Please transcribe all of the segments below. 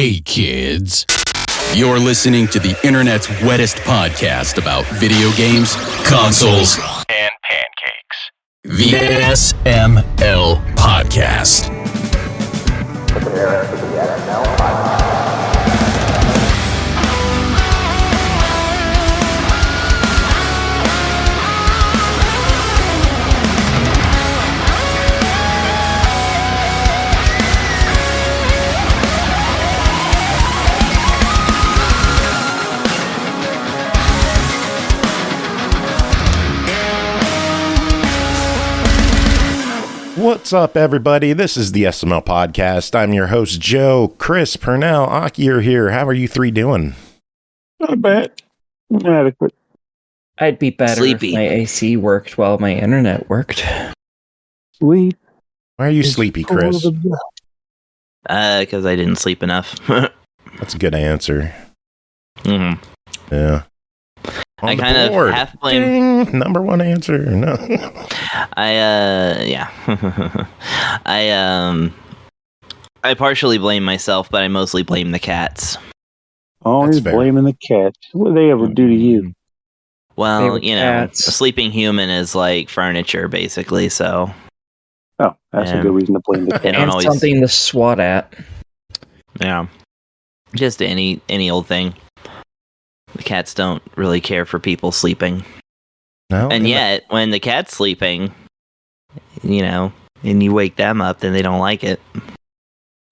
Hey kids, you're listening to the internet's wettest podcast about video games, consoles, and pancakes. The SML Podcast. Prepare for the SML Podcast. What's up, everybody? This is the SML Podcast. I'm your host, Joe. Chris, Pernell, Aki are here. How are you three doing? Not bad. Inadequate. I'd be better Sleepy. if my AC worked while my internet worked. Sleep. Why are you sleepy, Chris? Because I didn't sleep enough. That's a good answer. Mm-hmm. Yeah. I kind of half blame. Ding, number one answer. No. Yeah. I partially blame myself, but I mostly blame the cats. Always blaming the cats. What do they ever do to you? Well, you know, a Cats. sleeping human is like furniture, basically. So Oh, that's a good reason to blame the They cats. don't And always- something to swat at. yeah, just any old thing. The cats don't really care for people sleeping. No. And yet, when the cat's sleeping, you know, and you wake them up, then they don't like it.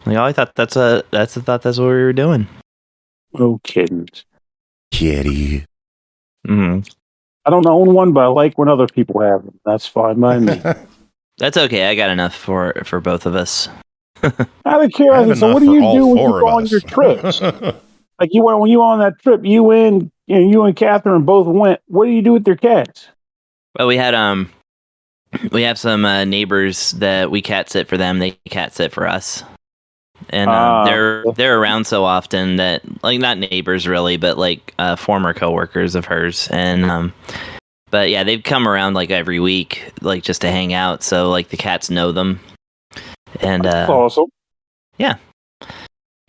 Like, oh, I thought that's what we were doing. Oh, kittens. Kitty. Mm-hmm. I don't own one, but I like when other people have them. That's fine by me. That's okay. I got enough for both of us. Out of I have curiosity, so what enough do you for all do when you four go of on us. your trips? Like when you on that trip, you and Catherine both went. What do you do with your cats? Well, we have some neighbors that we cat sit for them. They cat sit for us, and they're around so often that, like, not neighbors really, but like former coworkers of hers. And but yeah, they've come around like every week, like just to hang out. So like the cats know them, and That's awesome.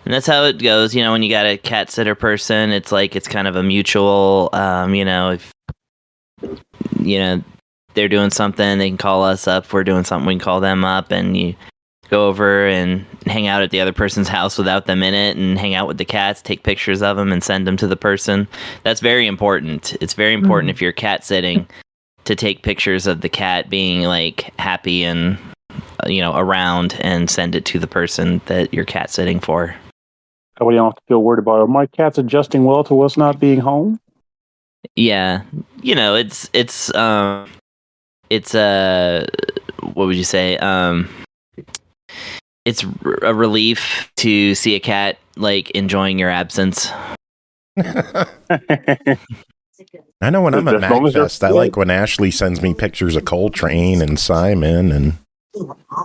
and that's how it goes. You know, when you got a cat sitter person, it's like it's kind of a mutual. You know, if you know they're doing something, they can call us up. If we're doing something, we can call them up, and you go over and hang out at the other person's house without them in it, and hang out with the cats, take pictures of them, and send them to the person. That's very important. It's very important if you're cat sitting to take pictures of the cat being like happy and around, and send it to the person that you're cat sitting for. That way you don't have to feel worried about it. Are my cats adjusting well to us not being home? Yeah, you know, it's what would you say? It's a relief to see a cat like enjoying your absence. I know when I'm at As long as they're MagFest, I like when Ashley sends me pictures of Coltrane and Simon, and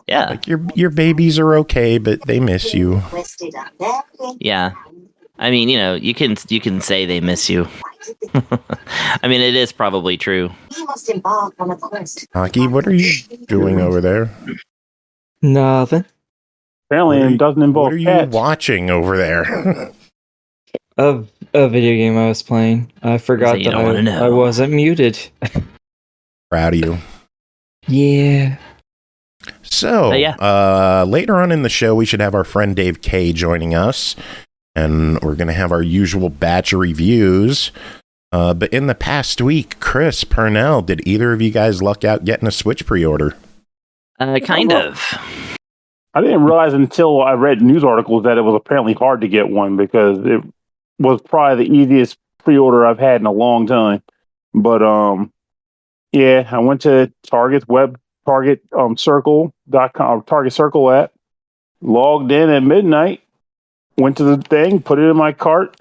Yeah, like your babies are okay, but they miss you. yeah. I mean, you know, you can say they miss you. I mean, it is probably true. Aki, what are you doing over there? Nothing. Apparently, it doesn't involve What are you cats. watching over there? A video game I was playing. I forgot you that don't wanna know. I wasn't muted. Proud of you. Yeah. So, yeah. Later on in the show, we should have our friend Dave K joining us, and we're going to have our usual batch of reviews. But in the past week, Chris, Pernell, did either of you guys luck out getting a Switch pre-order? Kind of. I didn't realize until I read news articles that it was apparently hard to get one, because it was probably the easiest pre-order I've had in a long time. But yeah, I went to Target.com, Target Circle app, logged in at midnight, went to the thing, put it in my cart.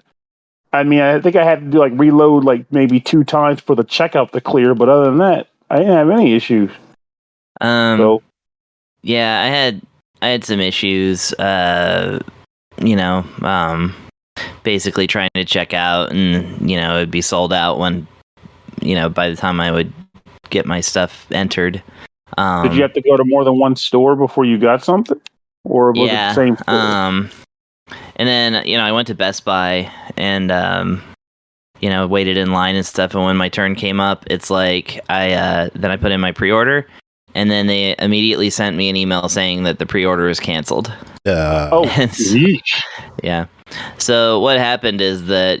I mean, I think I had to do like reload like maybe 2 times for the checkout to clear, but other than that, I didn't have any issues. So Yeah, I had some issues. Basically trying to check out, and it'd be sold out when by the time I would get my stuff entered. Did you have to go to more than one store before you got something, or was it the same store? And then, I went to Best Buy and, waited in line and stuff. And when my turn came up, it's like then I put in my pre-order, and then they immediately sent me an email saying that the pre-order is canceled. Yeah. So what happened is that,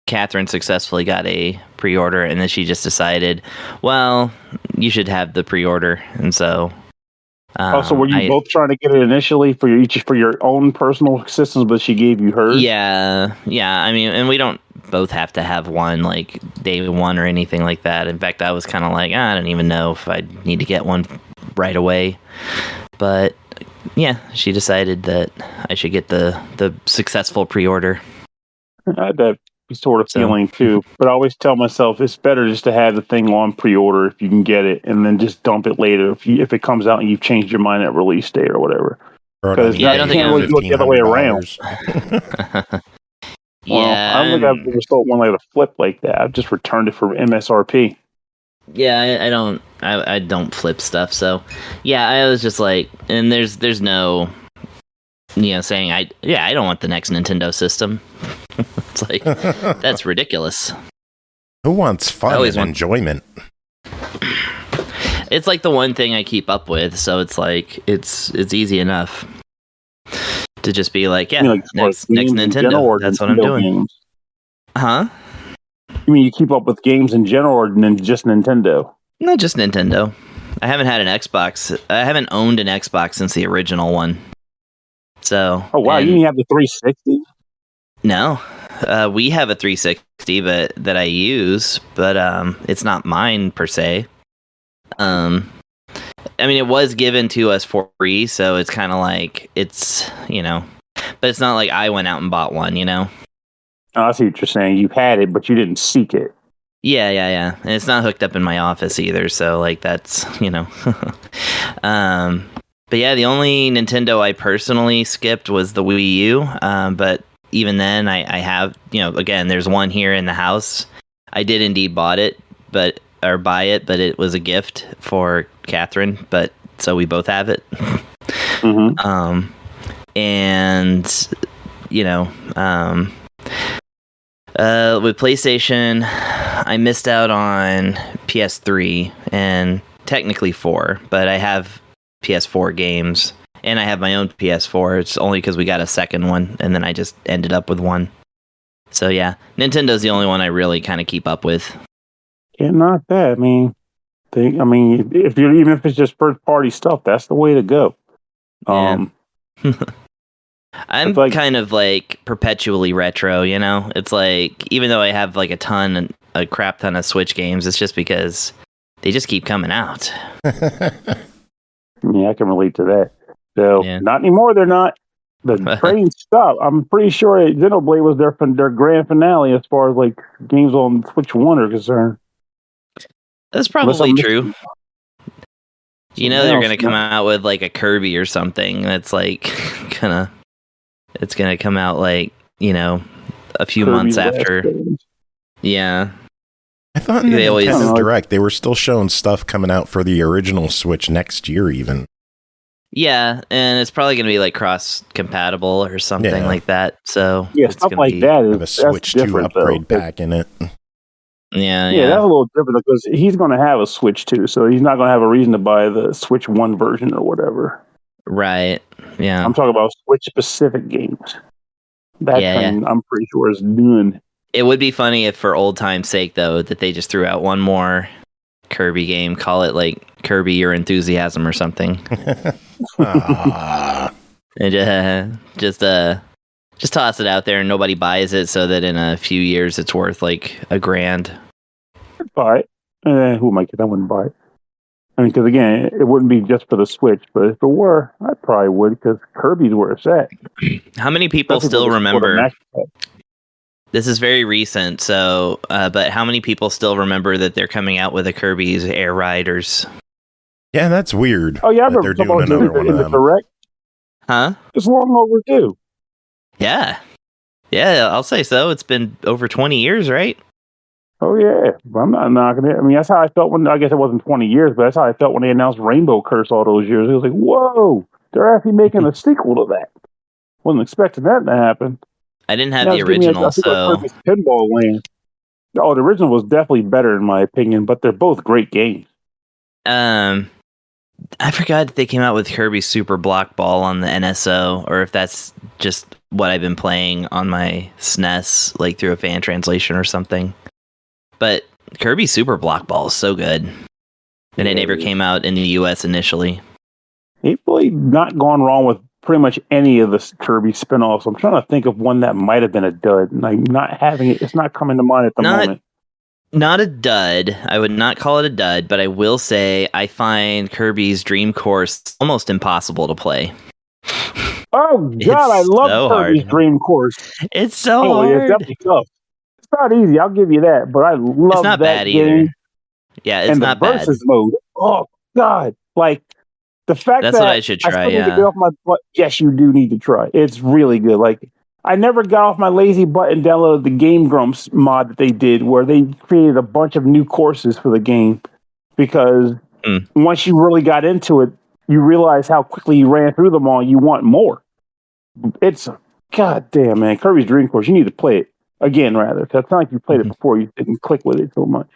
Catherine successfully got a pre-order, and then she just decided, well, you should have the pre-order. And so... so were you both trying to get it initially for your own personal systems, but she gave you hers? Yeah. I mean, and we don't both have to have one like day one or anything like that. In fact, I was kind of like, I don't even know if I need to get one right away. But yeah, she decided that I should get the successful pre-order. I had that sort of feeling too, but I always tell myself it's better just to have the thing on pre-order if you can get it, and then just dump it later if it comes out and you've changed your mind at release day or whatever. Because I don't think can't really do it the other way around. Yeah, I don't think I've ever sold one like a flip like that. I've just returned it for MSRP. Yeah, I don't flip stuff. So yeah, I was just like, and there's no, saying I don't want the next Nintendo system. It's like, that's ridiculous. Who wants fun and enjoyment? It's like the one thing I keep up with, so it's like it's easy enough to just be like, yeah, next Nintendo. That's what I'm doing. Games? Huh? You mean you keep up with games in general, or just Nintendo? No, just Nintendo. I haven't had an Xbox. I haven't owned an Xbox since the original one. So. Oh wow! You didn't have the 360? No, we have a 360, but that I use, but it's not mine per se. I mean, it was given to us for free, so it's kind of like it's but it's not like I went out and bought one, Oh, I see what you're saying. You had it, but you didn't seek it. Yeah, and it's not hooked up in my office either, so like that's But yeah, the only Nintendo I personally skipped was the Wii U, but even then, I have, again, there's one here in the house. I did indeed buy it, but it was a gift for Catherine, but so we both have it. Mm-hmm. With PlayStation, I missed out on PS3 and technically 4, but I have PS4 games. And I have my own PS4. It's only because we got a second one, and then I just ended up with one. So yeah, Nintendo's the only one I really kind of keep up with. Can't knock that. I mean, even if it's just first party stuff, that's the way to go. Yeah. I'm kind of like perpetually retro. It's like even though I have like a crap ton of Switch games, it's just because they just keep coming out. Yeah, I can relate to that. So, Not anymore, they're not. The train stopped. I'm pretty sure Xenoblade was their grand finale as far as like games on Switch 1 are concerned. That's probably true. They're going to come out with like a Kirby or something that's like it's going to come out like, a few months after. Yeah. I thought in the Nintendo Direct they were still showing stuff coming out for the original Switch next year even. Yeah, and it's probably going to be like cross-compatible or something like that. So yeah, stuff like that. Have a Switch 2 upgrade pack in it. Yeah, that's a little different because he's going to have a Switch 2, so he's not going to have a reason to buy the Switch 1 version or whatever. Right. Yeah. I'm talking about Switch-specific games. That thing, I'm pretty sure is done. It would be funny if, for old time's sake, though, that they just threw out one more Kirby game. Call it like Kirby Your Enthusiasm or something. And just toss it out there and nobody buys it, so that in a few years it's worth like $1,000. I'd buy it. Who am I kidding? I wouldn't buy it. I mean, because again, it wouldn't be just for the Switch, but if it were, I probably would because Kirby's where it's at. How many people still remember? This is very recent, so but how many people still remember that they're coming out with a Kirby's Air Riders? Yeah, that's weird. Oh yeah, I remember they're doing another one of them. Direct. Huh? It's long overdue. Yeah, I'll say so. It's been over 20 years, right? Oh yeah, I'm not knocking it. I mean, that's how I felt when, I guess it wasn't 20 years, but that's how I felt when they announced Rainbow Curse all those years. It was like, whoa, they're actually making a sequel to that. Wasn't expecting that to happen. I didn't have Now the it's giving me original, I feel so like Kirby's Pinball Land. Oh, the original was definitely better in my opinion, but they're both great games. I forgot that they came out with Kirby Super Block Ball on the NSO, or if that's just what I've been playing on my SNES, like through a fan translation or something. But Kirby Super Block Ball is so good, and it never came out in the US initially. They've really not gone wrong with pretty much any of the Kirby spin-offs. I'm trying to think of one that might have been a dud. Like not having it, it's not coming to mind at the moment. Not a dud. I would not call it a dud, but I will say I find Kirby's Dream Course almost impossible to play. Oh God, I love Kirby's Dream Course. It's so hard. It's definitely tough. It's not easy, I'll give you that, but I love it's not that bad game. Either. Yeah, it's and not the versus mode. Oh God, like the fact That's that what I should try. I still need to get off my butt. Yes, you do need to try. It's really good. Like I never got off my lazy butt and downloaded the Game Grumps mod that they did, where they created a bunch of new courses for the game. Because once you really got into it, you realize how quickly you ran through them all. You want more. It's goddamn man, Kirby's Dream Course. You need to play it again, rather. It's not like you played it before. You didn't click with it so much.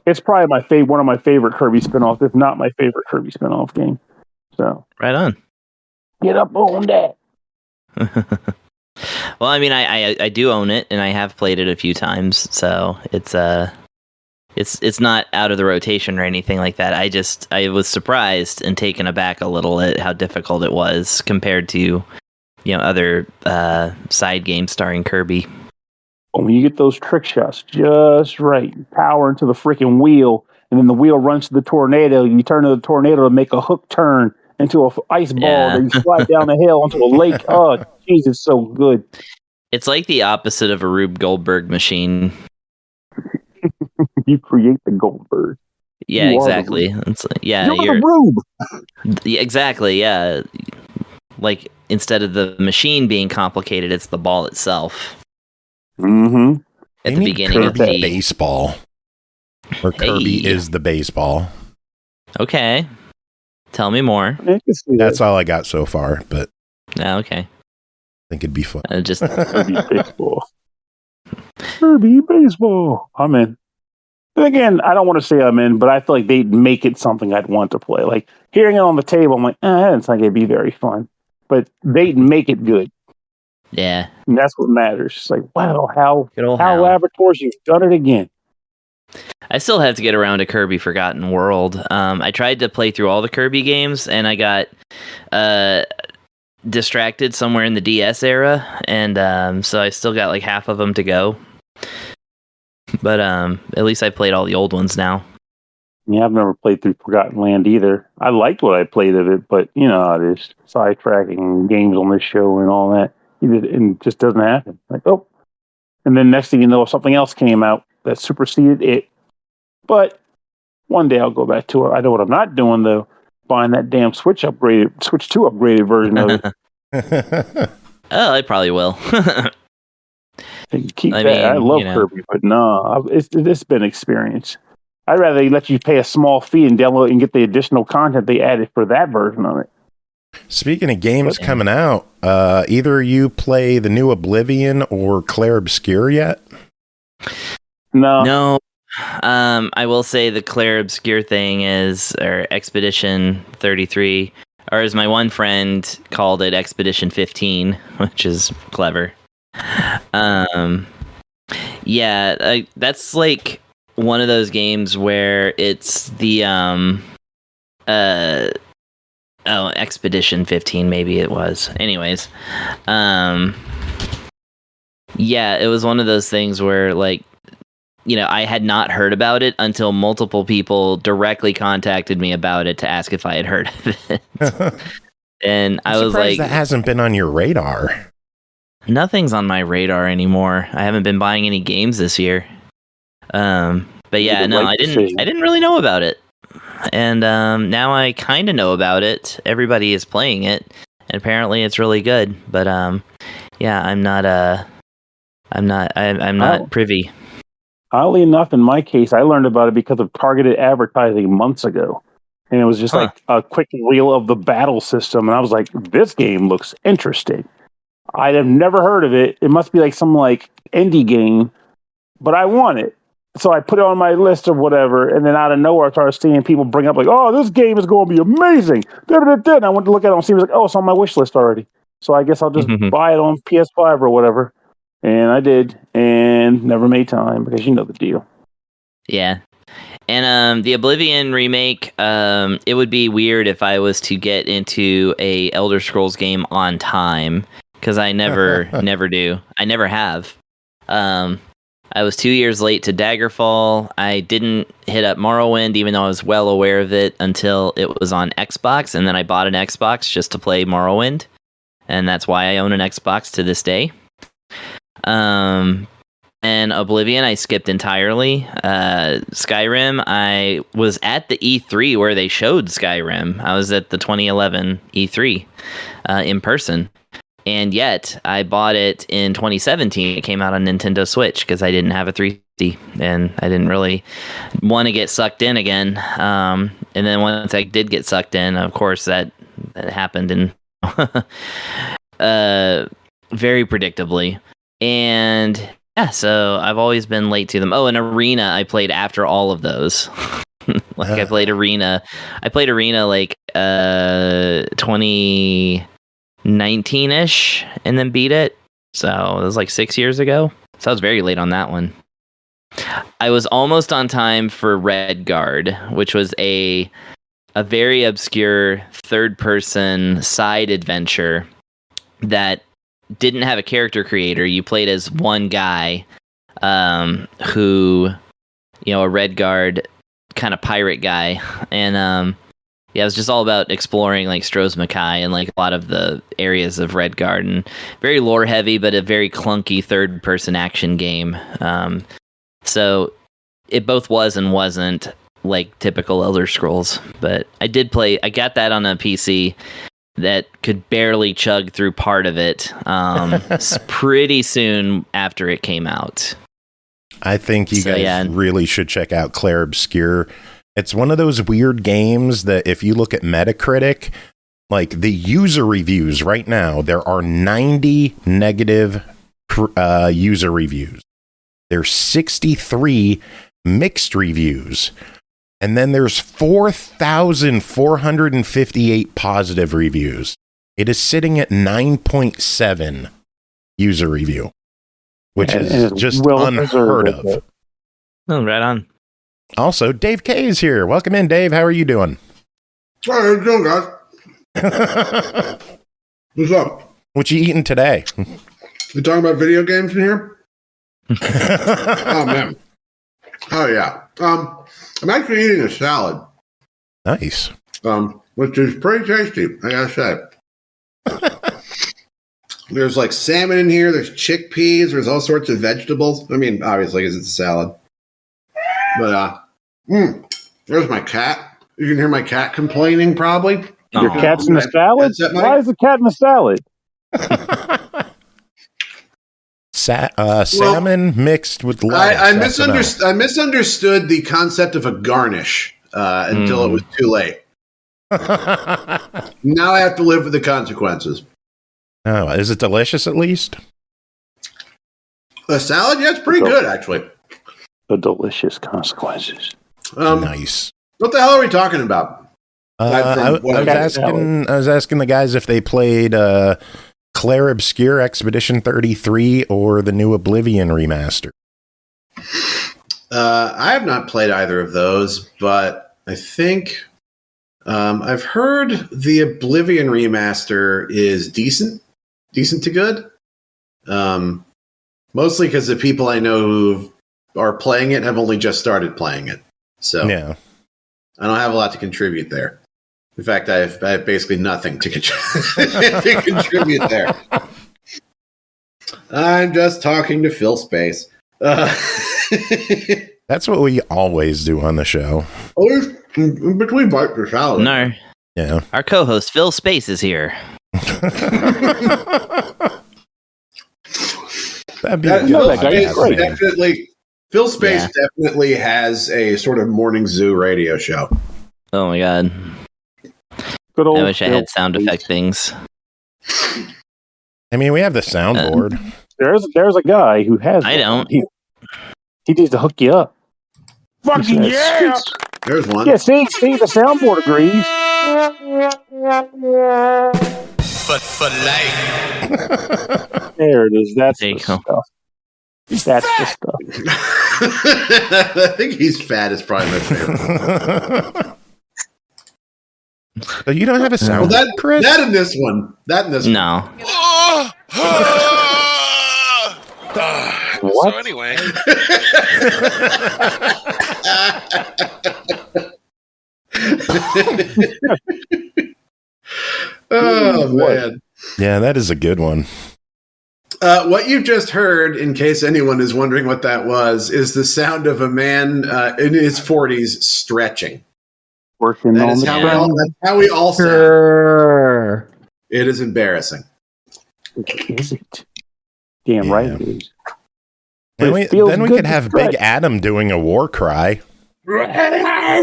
It's probably one of my favorite Kirby spinoffs, if not my favorite Kirby spinoff game. So right on. Get up on that. Well, I mean, I do own it, and I have played it a few times, so it's not out of the rotation or anything like that. I was surprised and taken aback a little at how difficult it was compared to other side games starring Kirby. When you get those trick shots just right, power into the freaking wheel, and then the wheel runs to the tornado, you turn to the tornado to make a hook turn into an ice ball, then you slide down the hill onto a lake. Oh, jeez, it's so good. It's like the opposite of a Rube Goldberg machine. You create the Goldberg. Yeah, exactly. You're the Rube. Yeah, exactly. Yeah, like instead of the machine being complicated, it's the ball itself. Mm-hmm. At the beginning of the baseball, or Kirby is the baseball. Okay, tell me more. That's all I got so far, but okay. I think it'd be fun. Just Kirby baseball. Kirby baseball. I'm in. And again, I don't want to say I'm in, but I feel like they'd make it something I'd want to play. Like hearing it on the table, I'm like, it's not gonna be very fun. But they'd make it good. Yeah. And that's what matters. It's like, wow, how Hal. Laboratories, you've done it again. I still have to get around to Kirby Forgotten World. I tried to play through all the Kirby games, and I got distracted somewhere in the DS era, and so I still got like half of them to go. But at least I played all the old ones now. Yeah, I've never played through Forgotten Land either. I liked what I played of it, but you know how it is. Sidetracking games on this show and all that. It just doesn't happen. Like, oh. And then next thing you know, something else came out that superseded it. But one day I'll go back to it. I know what I'm not doing, though. Buying that damn Switch 2 upgraded version of it. Oh, I probably will. Keep that. I love Kirby, but no, it's been an experience. I'd rather they let you pay a small fee and download and get the additional content they added for that version of it. Speaking of games coming out, either you play the new Oblivion or Claire Obscure yet? No. I will say the Claire Obscure thing or Expedition 33, or as my one friend called it, Expedition 15, which is clever. Yeah, that's like one of those games where it's the Expedition 15, maybe it was. Anyways, yeah, it was one of those things where, like, I had not heard about it until multiple people directly contacted me about it to ask if I had heard of it. And I was like, that hasn't been on your radar. Nothing's on my radar anymore. I haven't been buying any games this year. But yeah, no, I didn't really know about it. And now I kind of know about it. Everybody is playing it, and apparently it's really good. But yeah, I'm not privy. Oddly enough, in my case, I learned about it because of targeted advertising months ago. and it was just like a quick reel of the battle system, and I was like, "This game looks interesting." I'd have never heard of it. It must be like some like indie game, but I want it. So I put it on my list or whatever, and then out of nowhere, I started seeing people bring up like, "Oh, this game is going to be amazing!" And I went to look at it and see, it was like, "Oh, it's on my wish list already." So I guess I'll just buy it on PS5 or whatever. And I did, and never made time because you know the deal. Yeah. And the Oblivion remake, it would be weird if I was to get into a Elder Scrolls game on time, because I never do. I never have. I was 2 years late to Daggerfall. I didn't hit up Morrowind, even though I was well aware of it until it was on Xbox, and then I bought an Xbox just to play Morrowind, and that's why I own an Xbox to this day. And Oblivion, I skipped entirely. Skyrim, I was at the E3 where they showed Skyrim. I was at the 2011 E3 in person. And yet, I bought it in 2017. It came out on Nintendo Switch because I didn't have a 360, and I didn't really want to get sucked in again. And then once I did get sucked in, of course, that happened in very predictably. And yeah, so I've always been late to them. Oh, and Arena, I played after all of those. I played Arena. I played Arena like 2019-ish and then beat it. So it was like 6 years ago. So I was very late on that one. I was almost on time for Redguard, which was a very obscure third-person side adventure that didn't have a character creator. You played as one guy who, you know, a Redguard kind of pirate guy. And yeah, it was just all about exploring like Stros Mackay and like a lot of the areas of Redguard, and very lore heavy, but a very clunky third person action game. So it both was and wasn't like typical Elder Scrolls, but I got that on a PC that could barely chug through part of it pretty soon after it came out. I think you guys really should check out Claire Obscure. It's one of those weird games that if you look at Metacritic, like the user reviews right now, there are 90 negative user reviews. There's 63 mixed reviews. And then there's 4,458 positive reviews. It is sitting at 9.7 user review, which is just unheard of. Oh, right on. Also, Dave K is here. Welcome in, Dave. How are you doing? How are you doing, guys? What's up? What you eating today? You talking about video games in here? Oh, man. Oh, yeah. I'm actually eating a salad. Nice. Which is pretty tasty, I gotta say. There's like salmon in here, there's chickpeas, there's all sorts of vegetables. I mean, obviously, because it's a salad. But, there's my cat. You can hear my cat complaining, probably. Your cat's in the salad? Why is the cat in the salad? Salmon mixed with lettuce. I misunderstood the concept of a garnish until it was too late. Now I have to live with the consequences. Oh, is it delicious at least? A salad? Yeah, it's pretty good, actually. The delicious consequences. Nice. What the hell are we talking about? I was asking the guys if they played Claire Obscure Expedition 33 or the new Oblivion remaster. I have not played either of those, but I think I've heard the Oblivion remaster is decent to good. Mostly because the people I know who are playing it have only just started playing it. So yeah, I don't have a lot to contribute there. In fact, I have basically nothing to contribute there. I'm just talking to Phil Space. That's what we always do on the show. Always in between bites or salad. No. Yeah. Our co-host Phil Space is here. That'd be definitely. Phil Space definitely has a sort of morning zoo radio show. Oh my god. Good old I wish I had sound effect things. I mean, we have the soundboard. There's a guy who has. I don't. He needs to hook you up. Fucking yeah! There's one. Yeah, see, the soundboard agrees. For life. There it is. That's There the you go. stuff. That's the stuff. I think he's fat is probably my favorite. So you don't have a soundboard, Well, Chris? that in this one. No. What? So anyway. Oh, man. Yeah, that is a good one. What you just heard, in case anyone is wondering what that was, is the sound of a man in his 40s stretching. Working That on is the that's how we all sound. Grrr. It is embarrassing. Is it? Damn right it is. And But it feels then we good could to have stretch. Big Adam doing a war cry. I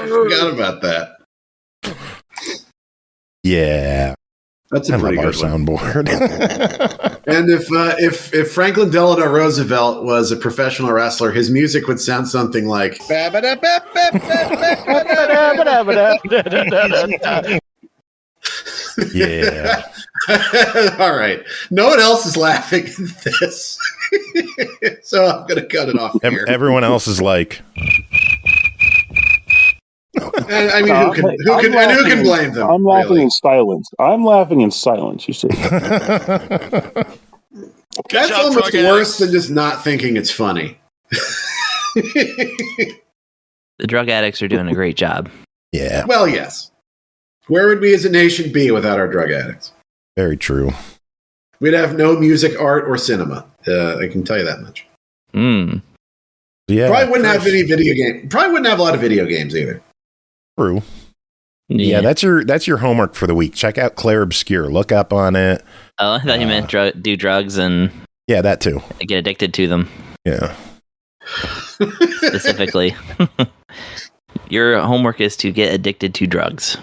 forgot about that. Yeah. That's I a love pretty our good one. soundboard. And if Franklin Delano Roosevelt was a professional wrestler, his music would sound something like. Yeah. All right. No one else is laughing at this, so I'm going to cut it off here. Everyone else is like, I mean, who can blame them? I'm laughing really? in silence. I'm laughing in silence, you see. That's job, almost drug worse addicts. than just not thinking it's funny. The drug addicts are doing a great job. yeah, Well, yes. Where would we as a nation be without our drug addicts? very true. We'd have no music, art, or cinema. I can tell you that much. Mm. Yeah, Probably wouldn't have Chris, any video game. Probably wouldn't have a lot of video games either. true. Yeah, that's your homework for the week. Check out Claire Obscure. Look up on it. Oh, I thought you meant do drugs and Yeah, that too. get addicted to them Yeah. specifically. Your homework is to get addicted to drugs.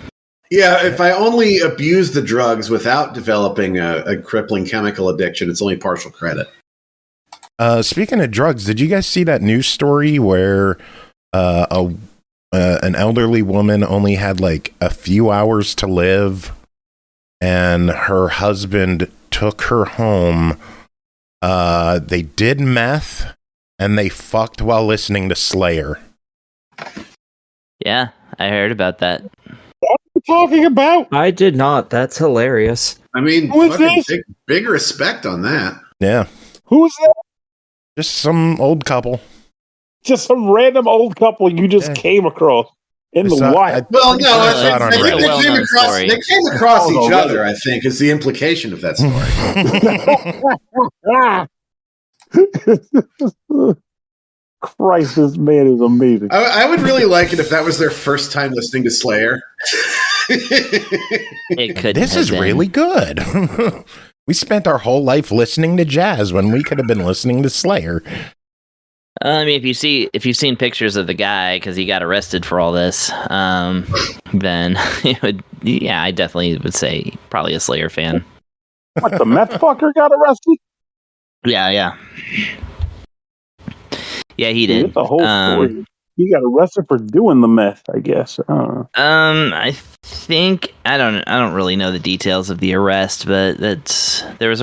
Yeah, if I only abuse the drugs without developing a crippling chemical addiction, it's only partial credit. Speaking of drugs, did you guys see that news story where an elderly woman only had like a few hours to live, and her husband took her home? They did meth, and they fucked while listening to Slayer. Yeah, I heard about that. What are you talking about? I did not. That's hilarious. I mean, Who is fucking this? big respect on that. Yeah, Who is that? just some old couple. Just some random old couple you just came across in the wild. Well, no, I I saw it on think Reddit. they Well-known story. came across Oh, each no, other, I think, is the implication of that story. Christ, this man is amazing. I would really like it if that was their first time listening to Slayer. It could. This is really good. We spent our whole life listening to jazz when we could have been listening to Slayer. I mean, if you've seen pictures of the guy because he got arrested for all this, then it would. Yeah, I definitely would say probably a Slayer fan. What, the meth fucker got arrested? Yeah. Yeah, he did. It's the whole story. He got arrested for doing the meth, I guess. I don't know. I think I don't really know the details of the arrest, but there was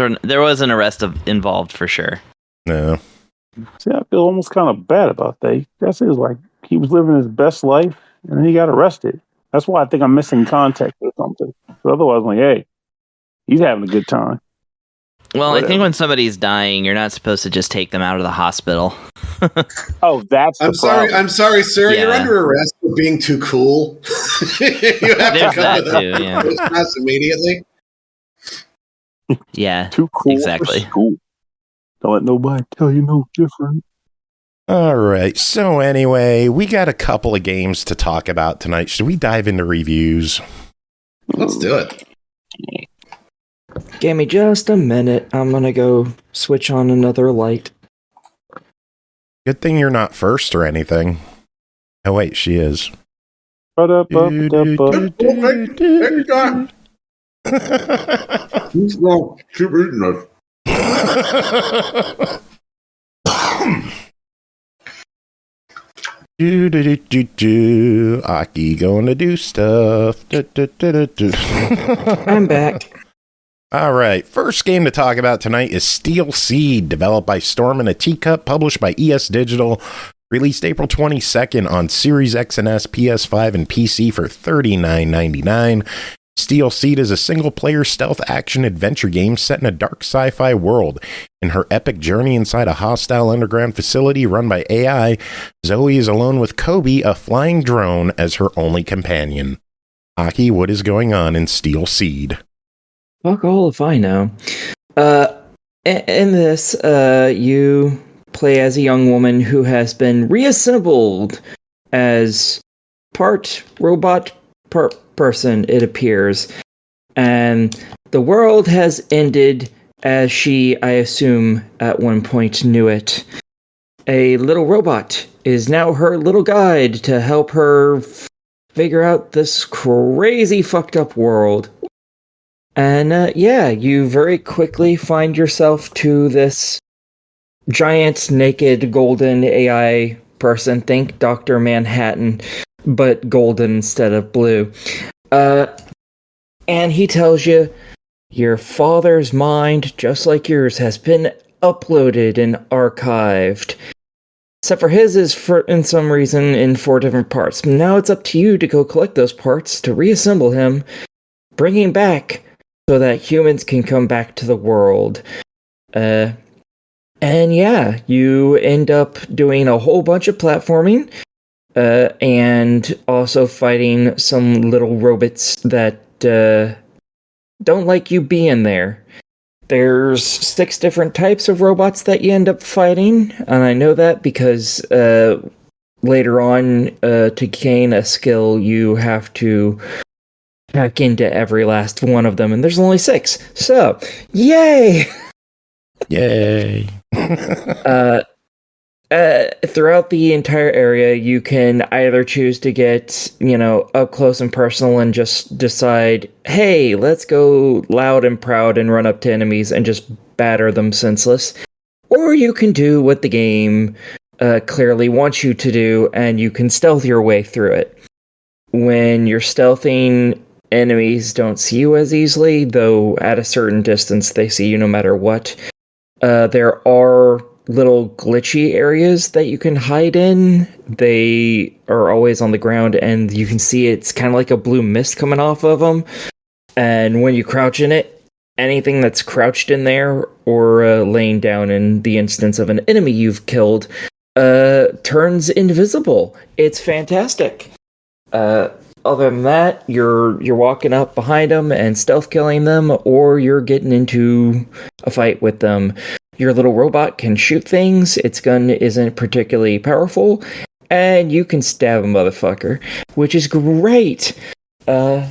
an arrest involved for sure. No. See, I feel almost kind of bad about that. That's it was like he was living his best life and then he got arrested. That's why I think I'm missing context or something. But otherwise, I'm like, hey, he's having a good time. Well, Whatever. I think when somebody's dying, you're not supposed to just take them out of the hospital. Oh, that's the problem. I'm sorry, sir. Yeah. You're under arrest for being too cool. You have to There's come that to too, the yeah. class immediately. Yeah, Too cool exactly. for school. Don't let nobody tell you no different. All right. So anyway, we got a couple of games to talk about tonight. Should we dive into reviews? Let's do it. Give me just a minute. I'm gonna go switch on another light. Good thing you're not first or anything. Oh, wait, she is. Who's wrong? Keep eating us. Aki going to do stuff. I'm back. All right. First game to talk about tonight is Steel Seed, developed by Storm in a Teacup, published by ESDigital, released April 22nd on Series X and S, PS5, and PC for $39.99. Steel Seed is a single-player stealth action adventure game set in a dark sci-fi world. In her epic journey inside a hostile underground facility run by AI, Zoe is alone with Kobe, a flying drone, as her only companion. Aki, what is going on in Steel Seed? Fuck all if I know. In this, you play as a young woman who has been reassembled as part robot, part person, it appears. And the world has ended as she, I assume, at one point knew it. A little robot is now her little guide to help her figure out this crazy fucked up world. And you very quickly find yourself to this giant naked golden AI person. Think Dr. Manhattan, but golden instead of blue. And he tells you, your father's mind, just like yours, has been uploaded and archived. Except for his is, in some reason, in 4 different parts. Now it's up to you to go collect those parts to reassemble him, bring him back, so that humans can come back to the world. You end up doing a whole bunch of platforming, and also fighting some little robots that don't like you being there. There's 6 different types of robots that you end up fighting, and I know that because later on, to gain a skill, you have to hack into every last one of them, and there's only 6. So, yay! Yay. Throughout the entire area, you can either choose to get, up close and personal and just decide, hey, let's go loud and proud and run up to enemies and just batter them senseless. Or you can do what the game clearly wants you to do, and you can stealth your way through it. When you're stealthing, enemies don't see you as easily, though at a certain distance they see you no matter what. There are little glitchy areas that you can hide in. They are always on the ground, and you can see it's kind of like a blue mist coming off of them. And when you crouch in it, anything that's crouched in there or laying down in the instance of an enemy you've killed turns invisible. It's fantastic. Other than that, you're walking up behind them and stealth killing them, or you're getting into a fight with them. Your little robot can shoot things, its gun isn't particularly powerful, and you can stab a motherfucker, which is great. The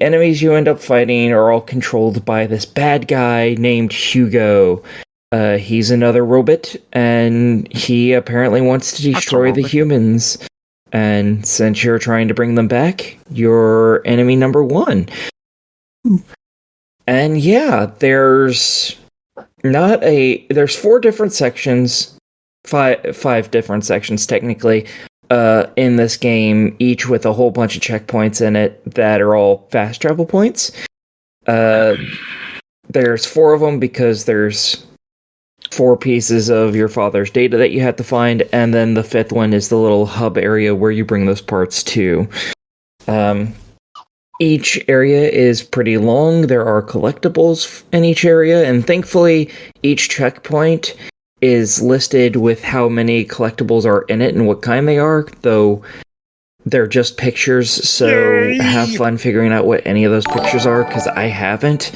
enemies you end up fighting are all controlled by this bad guy named Hugo. He's another robot, and he apparently wants to destroy the humans. And since you're trying to bring them back, you're enemy number 1. And there's 4 different sections, five different sections technically, in this game, each with a whole bunch of checkpoints in it that are all fast travel points. There's 4 of them because there's 4 pieces of your father's data that you have to find, and then the 5th one is the little hub area where you bring those parts to. Each area is pretty long. There are collectibles in each area, and thankfully, each checkpoint is listed with how many collectibles are in it and what kind they are, though they're just pictures, so Yay! Have fun figuring out what any of those pictures are, because I haven't.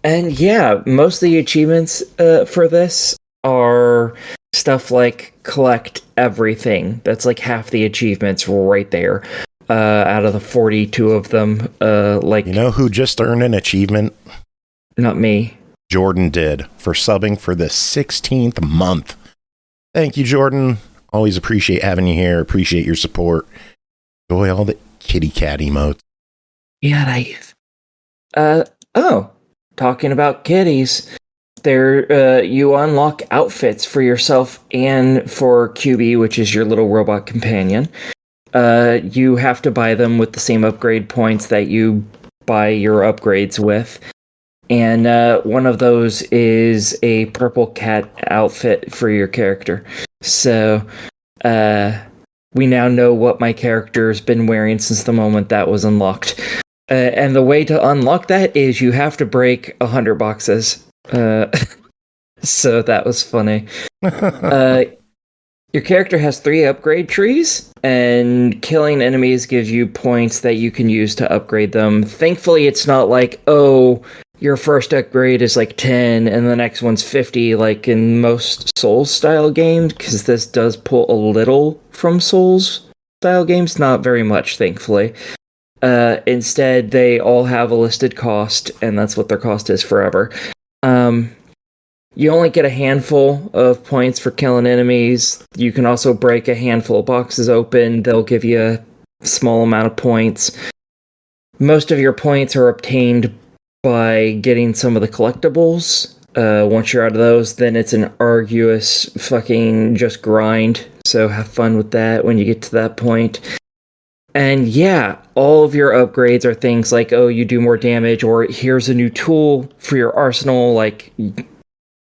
And most of the achievements for this are stuff like collect everything. That's like half the achievements right there. Out of the 42 of them, You know who just earned an achievement? Not me. Jordan did, for subbing for the 16th month. Thank you, Jordan. Always appreciate having you here. Appreciate your support. Enjoy all the kitty cat emotes. Yeah, nice. Talking about kitties, you unlock outfits for yourself and for QB, which is your little robot companion. You have to buy them with the same upgrade points that you buy your upgrades with. And one of those is a purple cat outfit for your character. So, we now know what my character's been wearing since the moment that was unlocked. And the way to unlock that is you have to break 100 boxes. So that was funny. Your character has 3 upgrade trees, and killing enemies gives you points that you can use to upgrade them. Thankfully, it's not like, your first upgrade is like 10 and the next one's 50, like in most Souls-style games, because this does pull a little from Souls-style games, not very much, thankfully. Instead, they all have a listed cost, and that's what their cost is forever. You only get a handful of points for killing enemies. You can also break a handful of boxes open. They'll give you a small amount of points. Most of your points are obtained by getting some of the collectibles. Once you're out of those, then it's an arduous fucking just grind. So have fun with that when you get to that point. And yeah, all of your upgrades are things like, you do more damage, or here's a new tool for your arsenal, like...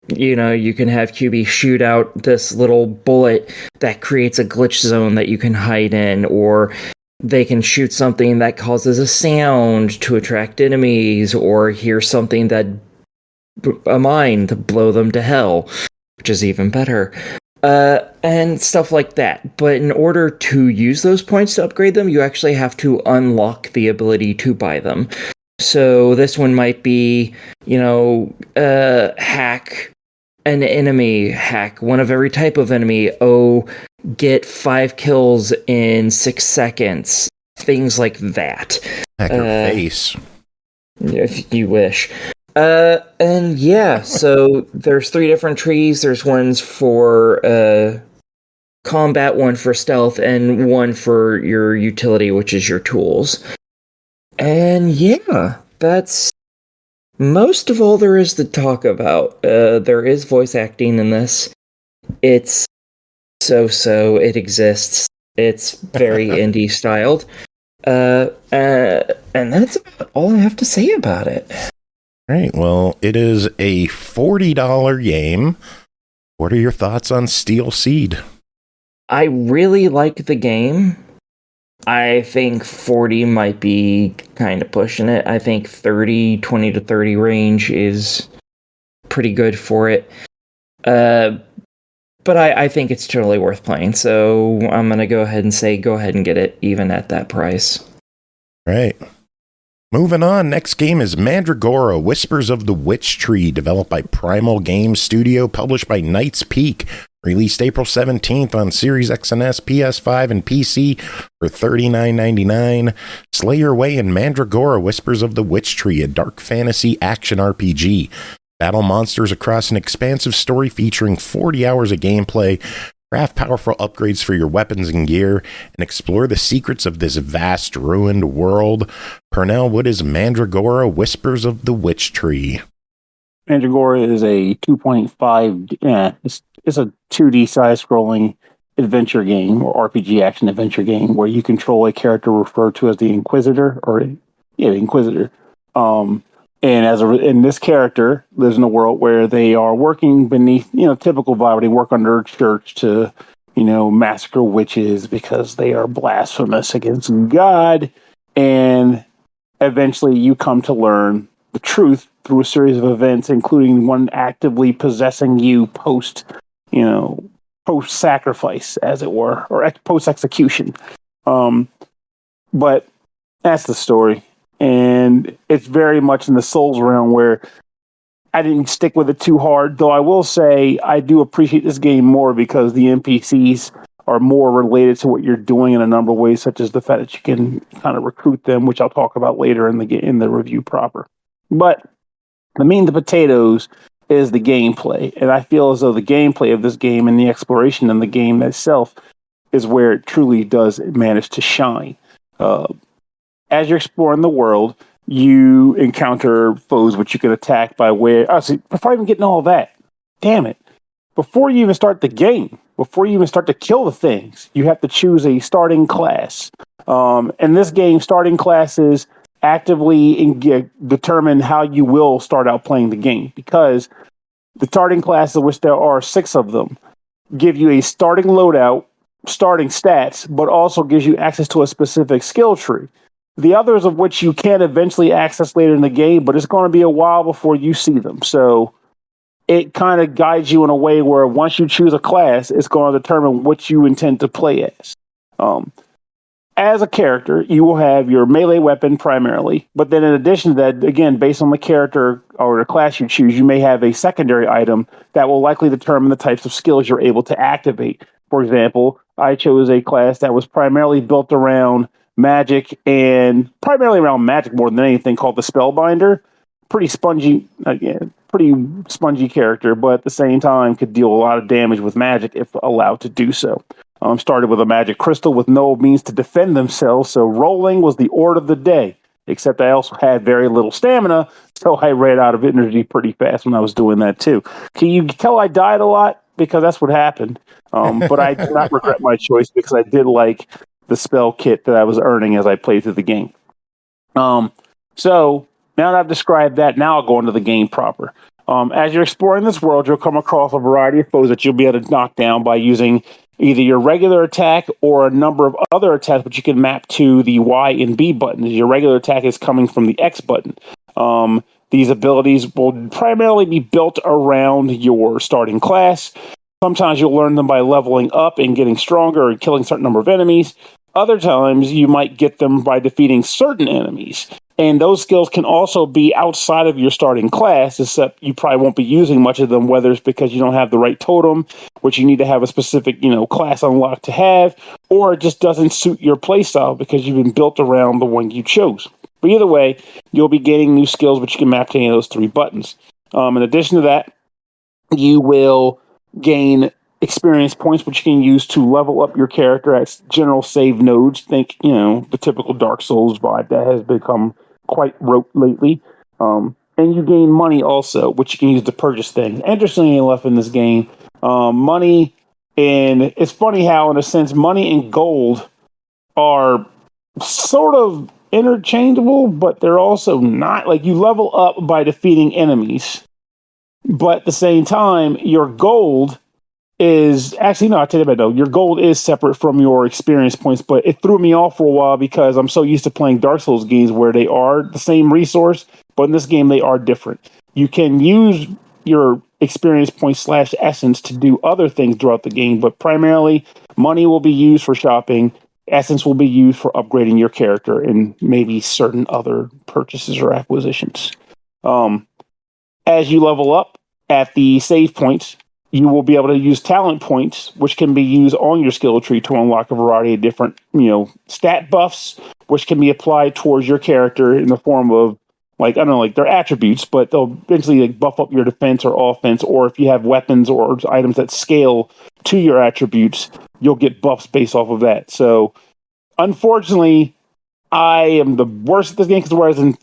you can have QB shoot out this little bullet that creates a glitch zone that you can hide in, or they can shoot something that causes a sound to attract enemies, or hear something that a mine to blow them to hell, which is even better. And stuff like that. But in order to use those points to upgrade them, you actually have to unlock the ability to buy them. So this one might be, hack an enemy, hack one of every type of enemy, get 5 kills in 6 seconds, things like that. Hack her face. If you wish. And yeah, so there's 3 different trees. There's ones for combat, one for stealth, and one for your utility, which is your tools. And yeah, that's most of all there is to talk about. There is voice acting in this. It's so-so. It exists. It's very indie styled. And that's about all I have to say about it. Right. Well, it is a $40 game. What are your thoughts on Steel Seed? I really like the game. I think 40 might be kind of pushing it. I think 20 to 30 range is pretty good for it. But I think it's totally worth playing. So I'm going to go ahead and say, go ahead and get it even at that price. Right. Moving on, next game is Mandragora, Whispers of the Witch Tree, developed by Primal Games Studio, published by Knight's Peak, released April 17th on Series X and S, PS5, and PC for $39.99. Slay your way in Mandragora, Whispers of the Witch Tree, a dark fantasy action RPG. Battle monsters across an expansive story featuring 40 hours of gameplay, craft powerful upgrades for your weapons and gear, and explore the secrets of this vast, ruined world. Pernell, what is Mandragora, Whispers of the Witch Tree? Mandragora is a 2.5... it's a 2D side-scrolling adventure game, or RPG action-adventure game, where you control a character referred to as the Inquisitor, the Inquisitor. And this character lives in a world where they are working beneath, typical vibe. They work under a church to, massacre witches because they are blasphemous against God. And eventually you come to learn the truth through a series of events, including one actively possessing you post-sacrifice, as it were, or post-execution. But that's the story. And it's very much in the Souls realm where I didn't stick with it too hard, though I will say I do appreciate this game more because the NPCs are more related to what you're doing in a number of ways, such as the fact that you can kind of recruit them, which I'll talk about later in the review proper. But the meat and the potatoes is the gameplay. And I feel as though the gameplay of this game and the exploration in the game itself is where it truly does manage to shine. As you're exploring the world, you encounter foes which you can attack by way. Oh, see, before even getting all that, damn it! Before you even start the game, before you even start to kill the things, you have to choose a starting class. In this game, starting classes actively determine how you will start out playing the game, because the starting classes, of which there are 6 of them, give you a starting loadout, starting stats, but also gives you access to a specific skill tree. The others of which you can eventually access later in the game, but it's going to be a while before you see them. So it kind of guides you in a way where once you choose a class, it's going to determine what you intend to play as. As a character, you will have your melee weapon primarily, but then in addition to that, again, based on the character or the class you choose, you may have a secondary item that will likely determine the types of skills you're able to activate. For example, I chose a class that was primarily built around magic, and primarily around magic more than anything, called the Spellbinder. Pretty spongy character, but at the same time could deal a lot of damage with magic if allowed to do so. Started with a magic crystal with no means to defend themselves, so rolling was the order of the day, except I also had very little stamina, so I ran out of energy pretty fast when I was doing that too. Can you tell I died a lot? Because that's what happened. But I do not regret my choice, because I did like the spell kit that I was earning as I played through the game. So now that I've described that, now I'll go into the game proper. As you're exploring this world, you'll come across a variety of foes that you'll be able to knock down by using either your regular attack or a number of other attacks, which you can map to the Y and B buttons. Your regular attack is coming from the X button. These abilities will primarily be built around your starting class. Sometimes you'll learn them by leveling up and getting stronger and killing a certain number of enemies. Other times you might get them by defeating certain enemies. And those skills can also be outside of your starting class, except you probably won't be using much of them, whether it's because you don't have the right totem, which you need to have a specific, class unlocked to have, or it just doesn't suit your playstyle because you've been built around the one you chose. But either way, you'll be gaining new skills, which you can map to any of those 3 buttons. In addition to that, you will gain experience points, which you can use to level up your character at general save nodes. Think, the typical Dark Souls vibe that has become quite rote lately. And you gain money also, which you can use to purchase things. Interestingly enough, in this game, money, and it's funny how, in a sense, money and gold are sort of interchangeable, but they're also not. Like, you level up by defeating enemies, but at the same time, your gold is actually, no, I'll tell you about it though. Your gold is separate from your experience points, but it threw me off for a while because I'm so used to playing Dark Souls games where they are the same resource, but in this game they are different. You can use your experience points / essence to do other things throughout the game, but primarily money will be used for shopping, essence will be used for upgrading your character, and maybe certain other purchases or acquisitions. As you level up at the save points, you will be able to use talent points, which can be used on your skill tree to unlock a variety of different, stat buffs, which can be applied towards your character in the form of, their attributes, but they'll eventually buff up your defense or offense, or if you have weapons or items that scale to your attributes, you'll get buffs based off of that. So, unfortunately, I am the worst at this game, because whereas in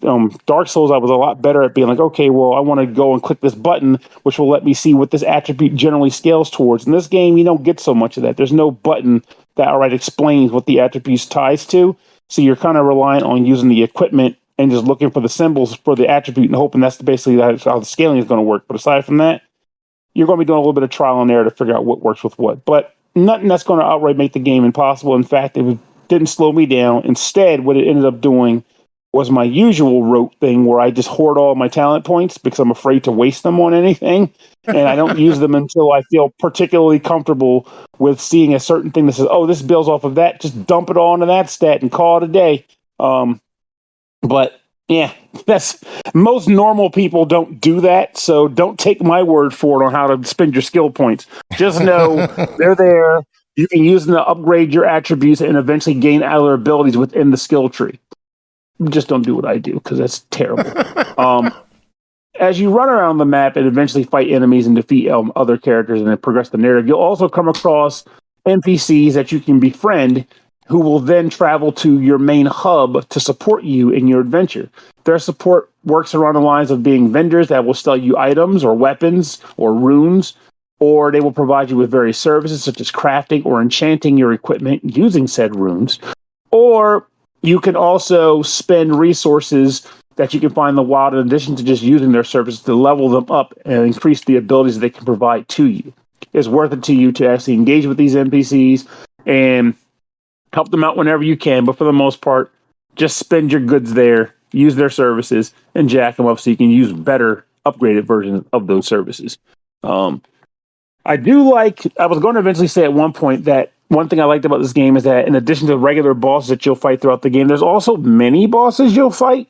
Dark Souls, I was a lot better at being like, okay, well, I want to go and click this button, which will let me see what this attribute generally scales towards. In this game, you don't get so much of that. There's no button that outright explains what the attributes ties to. So you're kind of reliant on using the equipment and just looking for the symbols for the attribute and hoping that's basically how the scaling is going to work. But aside from that, you're going to be doing a little bit of trial and error to figure out what works with what. But nothing that's going to outright make the game impossible. In fact, it didn't slow me down. Instead, what it ended up doing was my usual rote thing where I just hoard all my talent points because I'm afraid to waste them on anything. And I don't use them until I feel particularly comfortable with seeing a certain thing that says, oh, this builds off of that. Just dump it all into that stat and call it a day. But yeah, that's most normal people don't do that. So don't take my word for it on how to spend your skill points. Just know they're there. You can use them to upgrade your attributes and eventually gain other abilities within the skill tree. Just don't do what I do, because that's terrible. as you run around the map and eventually fight enemies and defeat other characters and then progress the narrative, you'll also come across NPCs that you can befriend who will then travel to your main hub to support you in your adventure. Their support works around the lines of being vendors that will sell you items or weapons or runes, or they will provide you with various services such as crafting or enchanting your equipment using said runes. Or you can also spend resources that you can find in the wild in addition to just using their services to level them up and increase the abilities they can provide to you. It's worth it to you to actually engage with these NPCs and help them out whenever you can, but for the most part, just spend your goods there, use their services, and jack them up so you can use better, upgraded versions of those services. I was going to eventually say at one point that one thing I liked about this game is that in addition to regular bosses that you'll fight throughout the game, there's also mini bosses you'll fight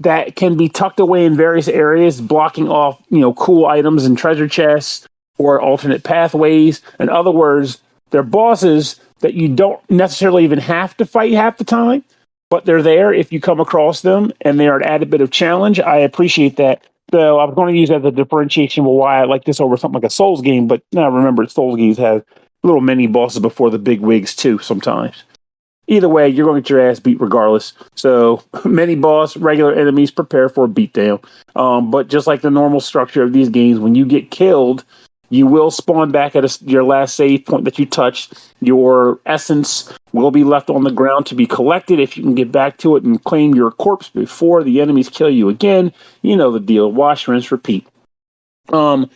that can be tucked away in various areas, blocking off, cool items and treasure chests or alternate pathways. In other words, they're bosses that you don't necessarily even have to fight half the time, but they're there if you come across them, and they are an added bit of challenge. I appreciate that. So I was going to use that as a differentiation for why I like this over something like a Souls game, but now remember, Souls games have little mini bosses before the big wigs too sometimes. Either way, you're going to get your ass beat regardless. So mini boss, regular enemies, prepare for a beatdown. But just like the normal structure of these games, when you get killed, you will spawn back at your last save point that you touched. Your essence will be left on the ground to be collected if you can get back to it and claim your corpse before the enemies kill you again. You know the deal. Wash, rinse, repeat. I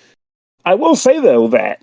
will say, though, that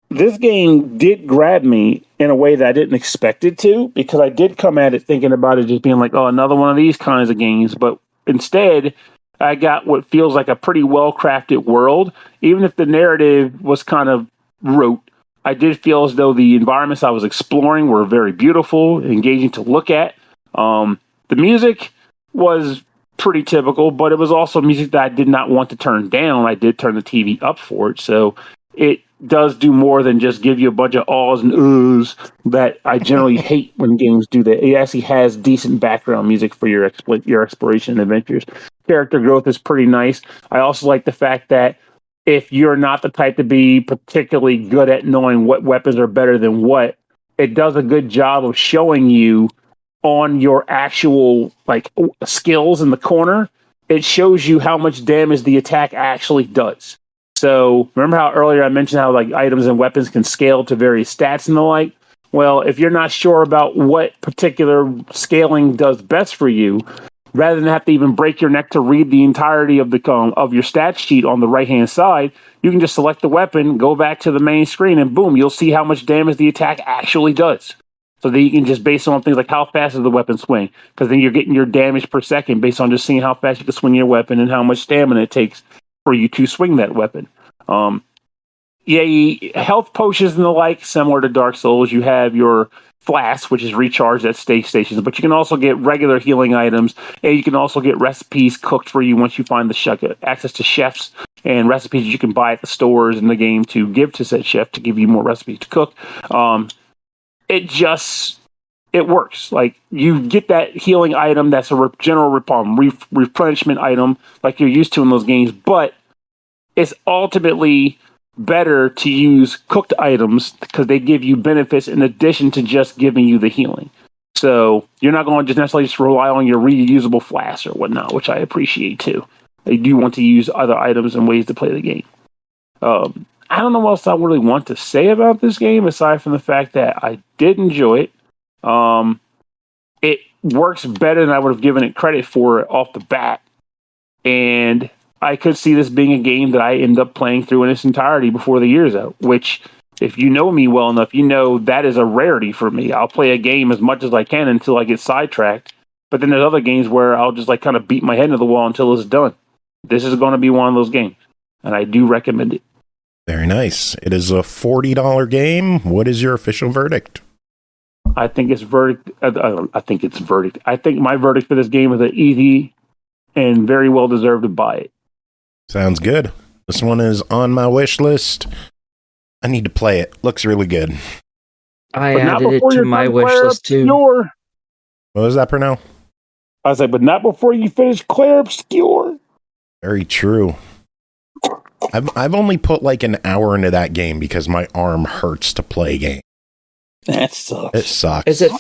this game did grab me in a way that I didn't expect it to, because I did come at it thinking about it just being like, oh, another one of these kinds of games. But instead, I got what feels like a pretty well-crafted world. Even if the narrative was kind of rote, I did feel as though the environments I was exploring were very beautiful, engaging to look at. The music was pretty typical, but it was also music that I did not want to turn down. I did turn the TV up for it, so it does do more than just give you a bunch of ahs and oohs that I generally hate when games do that. It actually has decent background music for your exploration and adventures. Character growth is pretty nice. I also like the fact that if you're not the type to be particularly good at knowing what weapons are better than what, it does a good job of showing you on your actual skills in the corner. It shows you how much damage the attack actually does. So remember how earlier I mentioned how items and weapons can scale to various stats and the like? Well, if you're not sure about what particular scaling does best for you, rather than have to even break your neck to read the entirety of your stat sheet on the right-hand side, you can just select the weapon, go back to the main screen, and boom, you'll see how much damage the attack actually does. So then you can just base on things like how fast does the weapon swing, because then you're getting your damage per second based on just seeing how fast you can swing your weapon and how much stamina it takes for you to swing that weapon. Health potions and the like, similar to Dark Souls. You have your flask, which is recharged at stations, but you can also get regular healing items, and you can also get recipes cooked for you once you find the access to chefs and recipes you can buy at the stores in the game to give to said chef to give you more recipes to cook. It works. Like, you get that healing item that's a general replenishment item like you're used to in those games, but it's ultimately better to use cooked items because they give you benefits in addition to just giving you the healing. So you're not going to just necessarily just rely on your reusable flasks or whatnot, which I appreciate too. They do want to use other items and ways to play the game. I don't know what else I really want to say about this game aside from the fact that I did enjoy it. It works better than I would have given it credit for off the bat. And I could see this being a game that I end up playing through in its entirety before the year's out, which, if you know me well enough, you know that is a rarity for me. I'll play a game as much as I can until I get sidetracked. But then there's other games where I'll just kind of beat my head into the wall until it's done. This is going to be one of those games, and I do recommend it. Very nice. It is a $40 game. What is your official verdict? I think it's verdict. I think it's verdict. I think my verdict for this game is an easy and very well deserved to buy it. Sounds good. This one is on my wish list. I need to play it. Looks really good. I added it to my wish list too. What was that, Pernell? I was like, but not before you finish Claire Obscure. Very true. I've only put like an hour into that game because my arm hurts to play game. That sucks. It sucks. Is it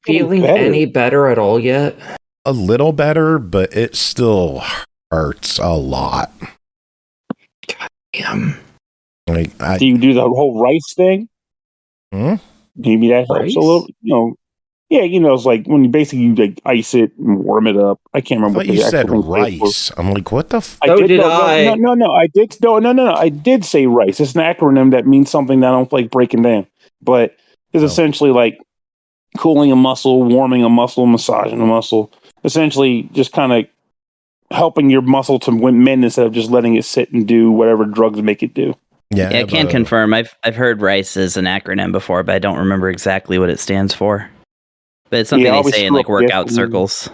feeling any better at all yet? A little better, but it still hurts a lot. God damn. Like, do you do the whole rice thing? Maybe that helps a little. Yeah, it's like when you like ice it and warm it up. I can't remember. I thought you said rice. I'm like, what the? No. I did. No. I did say rice. It's an acronym that means something that I don't like breaking down, but it's essentially like cooling a muscle, warming a muscle, massaging a muscle. Essentially, just kind of helping your muscle to mend instead of just letting it sit and do whatever drugs make it do. Yeah, I can confirm. I've heard RICE as an acronym before, but I don't remember exactly what it stands for. But it's something they say in like workout circles.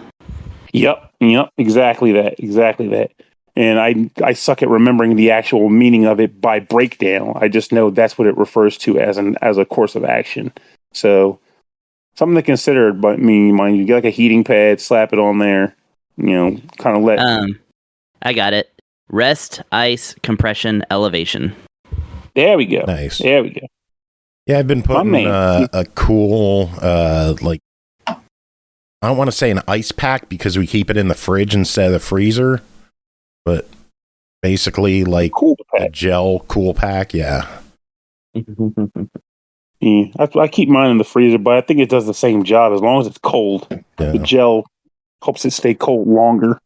Yep, exactly that. And I suck at remembering the actual meaning of it by breakdown. I just know that's what it refers to as a course of action. So something to consider. But mind you, get like a heating pad, slap it on there. Kind of let. I got it. Rest, ice, compression, elevation. There we go. Nice. There we go. Yeah, I've been putting a cool, like, I don't want to say an ice pack because we keep it in the fridge instead of the freezer, but basically like a gel cool pack. Yeah. Yeah, I keep mine in the freezer, but I think it does the same job as long as it's cold. Yeah. The gel helps it stay cold longer.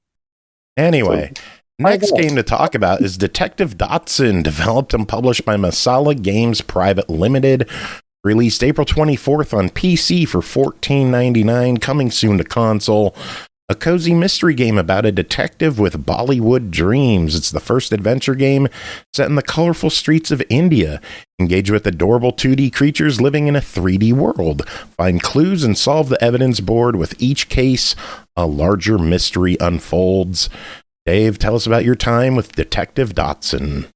Anyway. Next game to talk about is Detective Dotson, developed and published by Masala Games Private Limited. Released April 24th on PC for $14.99, coming soon to console. A cozy mystery game about a detective with Bollywood dreams. It's the first adventure game set in the colorful streets of India. Engage with adorable 2D creatures living in a 3D world. Find clues and solve the evidence board. With each case, a larger mystery unfolds. Dave, tell us about your time with Detective Dotson.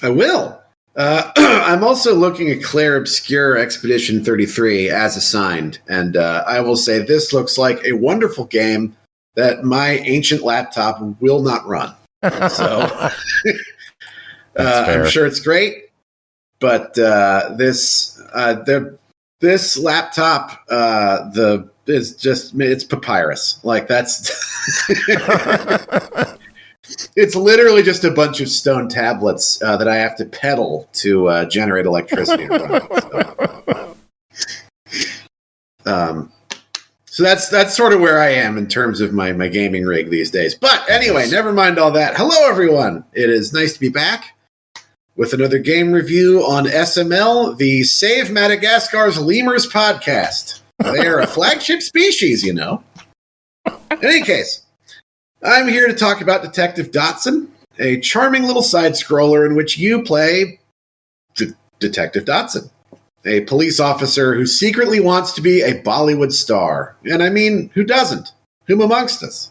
I will. I'm also looking at Claire Obscure Expedition 33 as assigned, and I will say this looks like a wonderful game that my ancient laptop will not run. So I'm sure it's great, but this laptop it's papyrus. Like that's it's literally just a bunch of stone tablets that I have to pedal to generate electricity. So that's sort of where I am in terms of my gaming rig these days. But anyway, never mind all that. Hello, everyone. It is nice to be back with another game review on SML, the Save Madagascar's Lemurs podcast. They are a flagship species, In any case, I'm here to talk about Detective Dotson, a charming little side-scroller in which you play Detective Dotson, a police officer who secretly wants to be a Bollywood star. And I mean, who doesn't? Whom amongst us?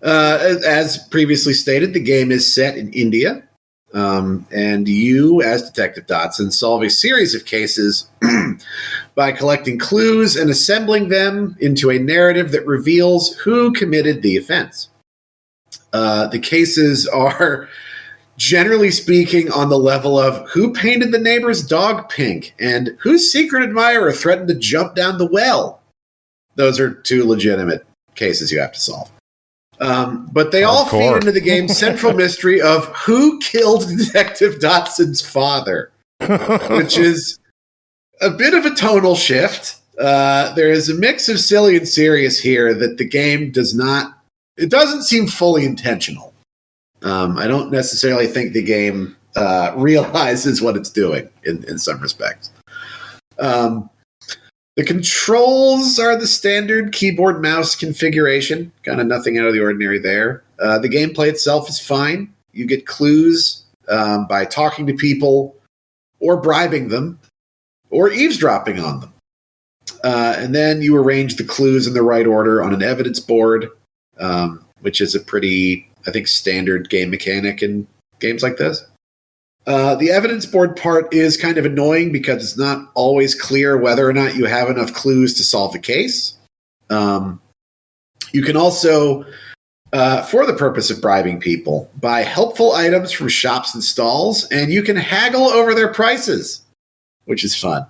As previously stated, the game is set in India, and you, as Detective Dotson, solve a series of cases by collecting clues and assembling them into a narrative that reveals who committed the offense. The cases are, generally speaking, on the level of who painted the neighbor's dog pink and whose secret admirer threatened to jump down the well. Those are two legitimate cases you have to solve. But they all feed into the game's central mystery of who killed Detective Dotson's father, which is a bit of a tonal shift. There is a mix of silly and serious here that the game it doesn't seem fully intentional. I don't necessarily think the game realizes what it's doing in some respects. The controls are the standard keyboard mouse configuration. Kind of nothing out of the ordinary there. The gameplay itself is fine. You get clues by talking to people or bribing them or eavesdropping on them. And then you arrange the clues in the right order on an evidence board, which is a pretty, I think, standard game mechanic in games like this. The evidence board part is kind of annoying because it's not always clear whether or not you have enough clues to solve the case. You can also for the purpose of bribing people. Buy helpful items from shops and stalls, and you can haggle over their prices, which is fun.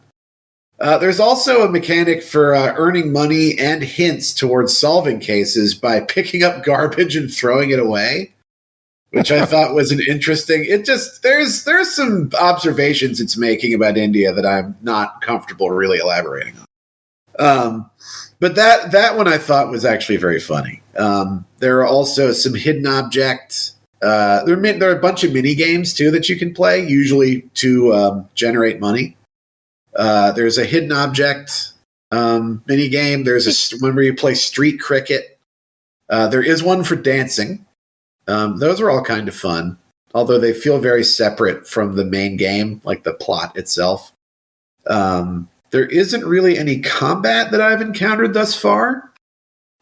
There's also a mechanic for earning money and hints towards solving cases by picking up garbage and throwing it away, which I thought was an interesting. There's some observations it's making about India that I'm not comfortable really elaborating on. But that one I thought was actually very funny. There are also some hidden objects. There are a bunch of mini games too that you can play, usually to generate money. There's a hidden object mini game. There's one where you play street cricket. There is one for dancing. Those are all kind of fun, although they feel very separate from the main game, like the plot itself. There isn't really any combat that I've encountered thus far.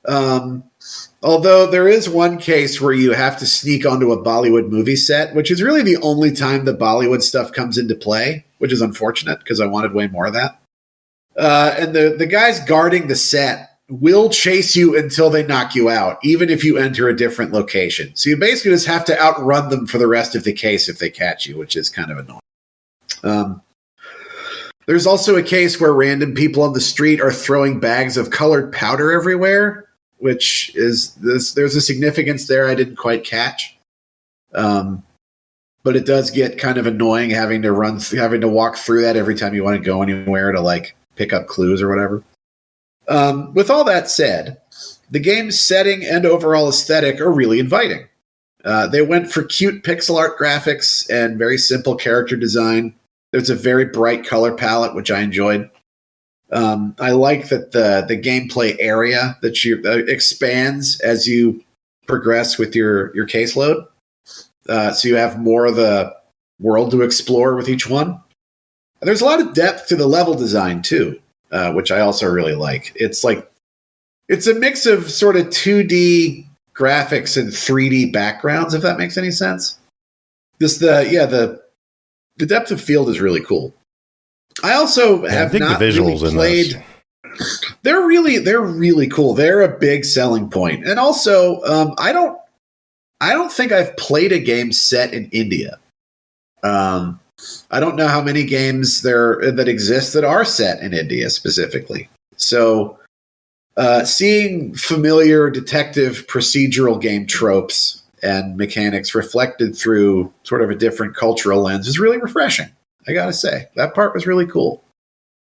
Although there is one case where you have to sneak onto a Bollywood movie set, which is really the only time the Bollywood stuff comes into play, which is unfortunate because I wanted way more of that. And the guys guarding the set will chase you until they knock you out, even if you enter a different location. So you basically just have to outrun them for the rest of the case if they catch you, which is kind of annoying. There's also a case where random people on the street are throwing bags of colored powder everywhere, which is there's a significance there I didn't quite catch. But it does get kind of annoying having to walk through that every time you want to go anywhere to like pick up clues or whatever. With all that said, the game's setting and overall aesthetic are really inviting. They went for cute pixel art graphics and very simple character design. There's a very bright color palette, which I enjoyed. I like that the gameplay area that you expands as you progress with your caseload. So you have more of the world to explore with each one. And there's a lot of depth to the level design too, which I also really like. It's a mix of sort of 2D graphics and 3D backgrounds, if that makes any sense. The depth of field is really cool. I also have not the visuals really played. They're really cool. They're a big selling point. And also, I don't think I've played a game set in India. I don't know how many games that exist that are set in India specifically. So, seeing familiar detective procedural game tropes and mechanics reflected through sort of a different cultural lens is really refreshing. I gotta say, that part was really cool.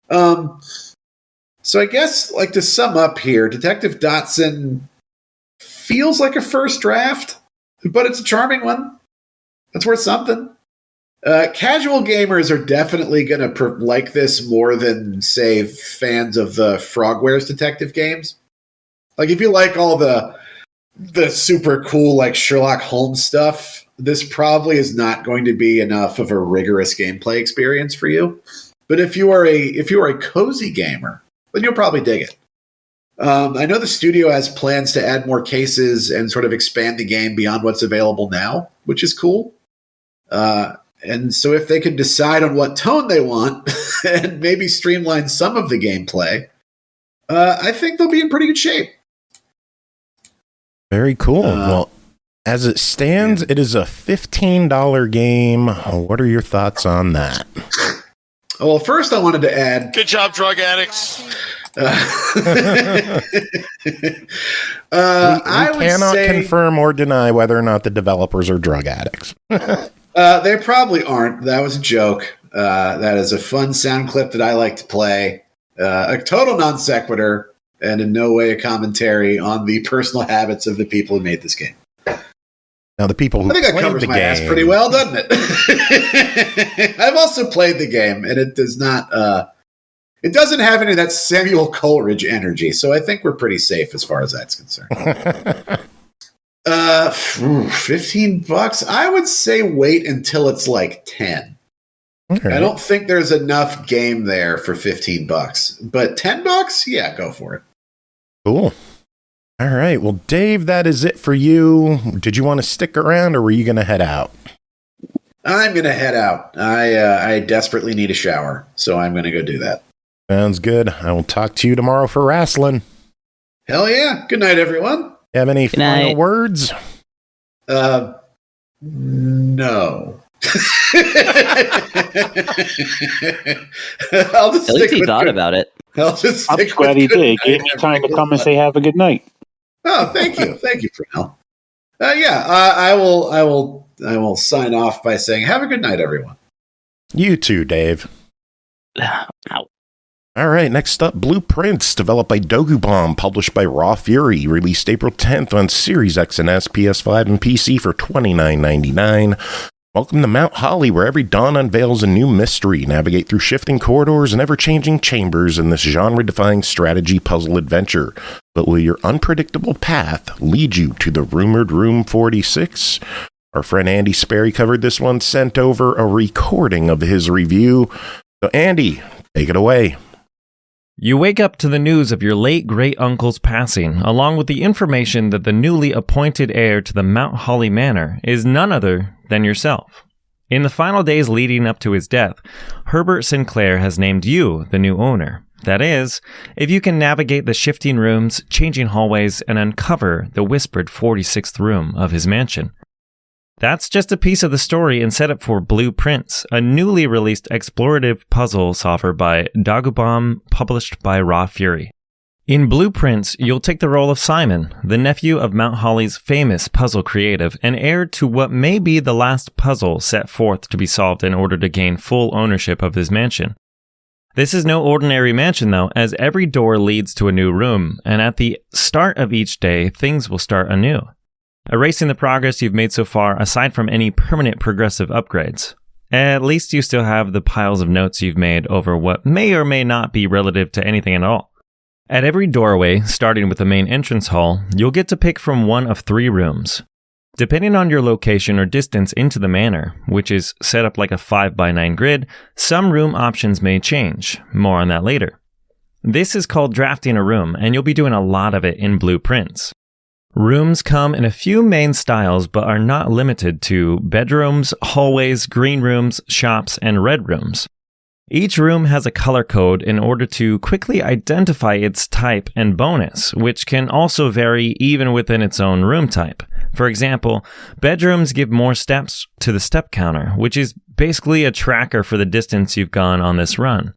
So I guess, like, to sum up here, Detective Dotson feels like a first draft, but it's a charming one. It's worth something. Casual gamers are definitely going to like this more than, say, fans of the Frogwares detective games. Like, if you like all the super cool, like, Sherlock Holmes stuff, this probably is not going to be enough of a rigorous gameplay experience for you. But if you are a cozy gamer, then you'll probably dig it. I know the studio has plans to add more cases and sort of expand the game beyond what's available now, which is cool. And so if they can decide on what tone they want and maybe streamline some of the gameplay, I think they'll be in pretty good shape. Very cool. Well, as it stands, It is a $15 game. What are your thoughts on that? Well, first I wanted to add... Good job, drug addicts. We cannot confirm or deny whether or not the developers are drug addicts. They probably aren't. That was a joke. That is a fun sound clip that I like to play. A total non sequitur, and in no way a commentary on the personal habits of the people who made this game. Now, the people who I think that covers my ass pretty well, doesn't it? I've also played the game, and it does not. It doesn't have any of that Samuel Coleridge energy, so I think we're pretty safe as far as that's concerned. $15. I would say wait until it's like 10. Okay. I don't think there's enough game there for $15, but $10, yeah, go for it. Cool. All right. Well, Dave, that is it for you. Did you want to stick around, or were you going to head out? I'm going to head out. I desperately need a shower, so I'm going to go do that. Sounds good. I will talk to you tomorrow for wrestling. Hell yeah. Good night, everyone. Have any final words? No. I'll just At least he thought about it. I'm glad he did. He gave me time to come and say have a good night. Oh, thank you, Pernell. I will sign off by saying have a good night, everyone. You too, Dave. Ow. All right, next up, Blueprints, developed by Dogubomb, published by Raw Fury, released April 10th on Series X and S, PS5, and PC for $29.99. Welcome to Mount Holly, where every dawn unveils a new mystery. Navigate through shifting corridors and ever-changing chambers in this genre-defying strategy puzzle adventure. But will your unpredictable path lead you to the rumored Room 46? Our friend Andy Sperry covered this one, sent over a recording of his review. So Andy, take it away. You wake up to the news of your late great-uncle's passing, along with the information that the newly appointed heir to the Mount Holly Manor is none other than yourself. In the final days leading up to his death, Herbert Sinclair has named you the new owner. That is, if you can navigate the shifting rooms, changing hallways, and uncover the whispered 46th room of his mansion. That's just a piece of the story and setup for Blueprints, a newly released explorative puzzle software by Dogubomb, published by Raw Fury. In Blueprints, you'll take the role of Simon, the nephew of Mount Holly's famous puzzle creative, and heir to what may be the last puzzle set forth to be solved in order to gain full ownership of his mansion. This is no ordinary mansion, though, as every door leads to a new room, and at the start of each day, things will start anew, erasing the progress you've made so far aside from any permanent progressive upgrades. At least you still have the piles of notes you've made over what may or may not be relative to anything at all. At every doorway, starting with the main entrance hall, you'll get to pick from one of 3 rooms. Depending on your location or distance into the manor, which is set up like a 5x9 grid, some room options may change. More on that later. This is called drafting a room, and you'll be doing a lot of it in Blueprints. Rooms come in a few main styles, but are not limited to bedrooms, hallways, green rooms, shops, and red rooms. Each room has a color code in order to quickly identify its type and bonus, which can also vary even within its own room type. For example, bedrooms give more steps to the step counter, which is basically a tracker for the distance you've gone on this run.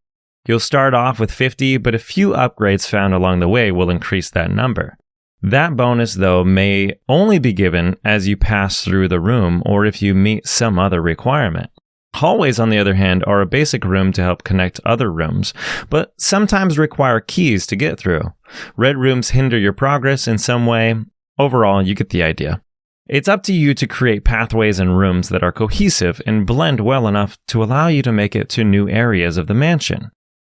You'll start off with 50, but a few upgrades found along the way will increase that number. That bonus, though, may only be given as you pass through the room or if you meet some other requirement. Hallways, on the other hand, are a basic room to help connect other rooms, but sometimes require keys to get through. Red rooms hinder your progress in some way. Overall, you get the idea. It's up to you to create pathways and rooms that are cohesive and blend well enough to allow you to make it to new areas of the mansion.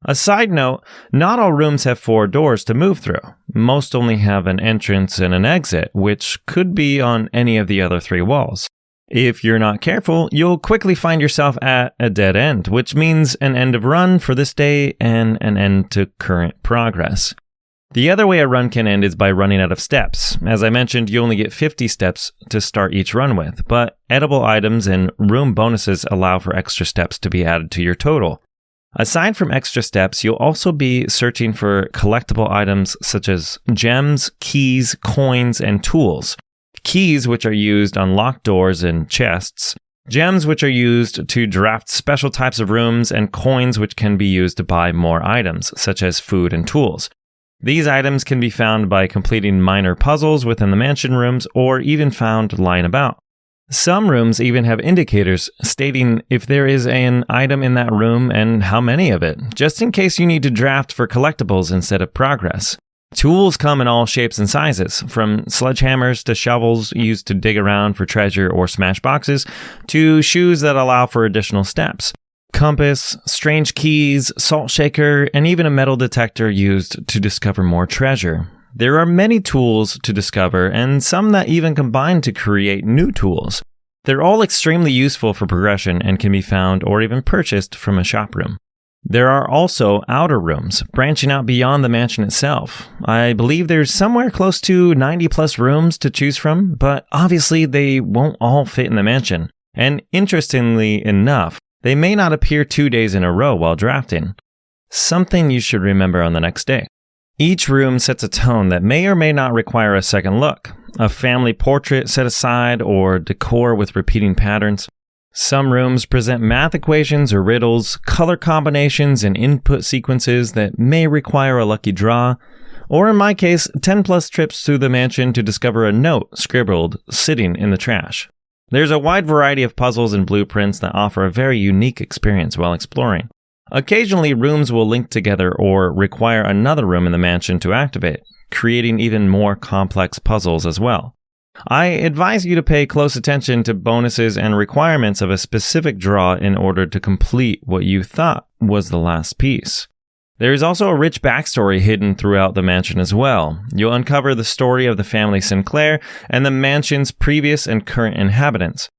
A side note, not all rooms have 4 doors to move through. Most only have an entrance and an exit, which could be on any of the other 3 walls. If you're not careful, you'll quickly find yourself at a dead end, which means an end of run for this day and an end to current progress. The other way a run can end is by running out of steps. As I mentioned, you only get 50 steps to start each run with, but edible items and room bonuses allow for extra steps to be added to your total. Aside from extra steps, you'll also be searching for collectible items such as gems, keys, coins, and tools. Keys, which are used on locked doors and chests. Gems, which are used to draft special types of rooms, and coins, which can be used to buy more items, such as food and tools. These items can be found by completing minor puzzles within the mansion rooms, or even found lying about. Some rooms even have indicators stating if there is an item in that room and how many of it, just in case you need to draft for collectibles instead of progress. Tools come in all shapes and sizes, from sledgehammers to shovels used to dig around for treasure or smash boxes, to shoes that allow for additional steps. Compass, strange keys, salt shaker, and even a metal detector used to discover more treasure. There are many tools to discover, and some that even combine to create new tools. They're all extremely useful for progression and can be found or even purchased from a shop room. There are also outer rooms, branching out beyond the mansion itself. I believe there's somewhere close to 90 plus rooms to choose from, but obviously they won't all fit in the mansion. And interestingly enough, they may not appear 2 days in a row while drafting. Something you should remember on the next day. Each room sets a tone that may or may not require a second look. A family portrait set aside, or decor with repeating patterns. Some rooms present math equations or riddles, color combinations, and input sequences that may require a lucky draw. Or in my case, 10 plus trips through the mansion to discover a note scribbled sitting in the trash. There's a wide variety of puzzles and blueprints that offer a very unique experience while exploring. Occasionally, rooms will link together or require another room in the mansion to activate, creating even more complex puzzles as well. I advise you to pay close attention to bonuses and requirements of a specific draw in order to complete what you thought was the last piece. There is also a rich backstory hidden throughout the mansion as well. You'll uncover the story of the family Sinclair and the mansion's previous and current inhabitants.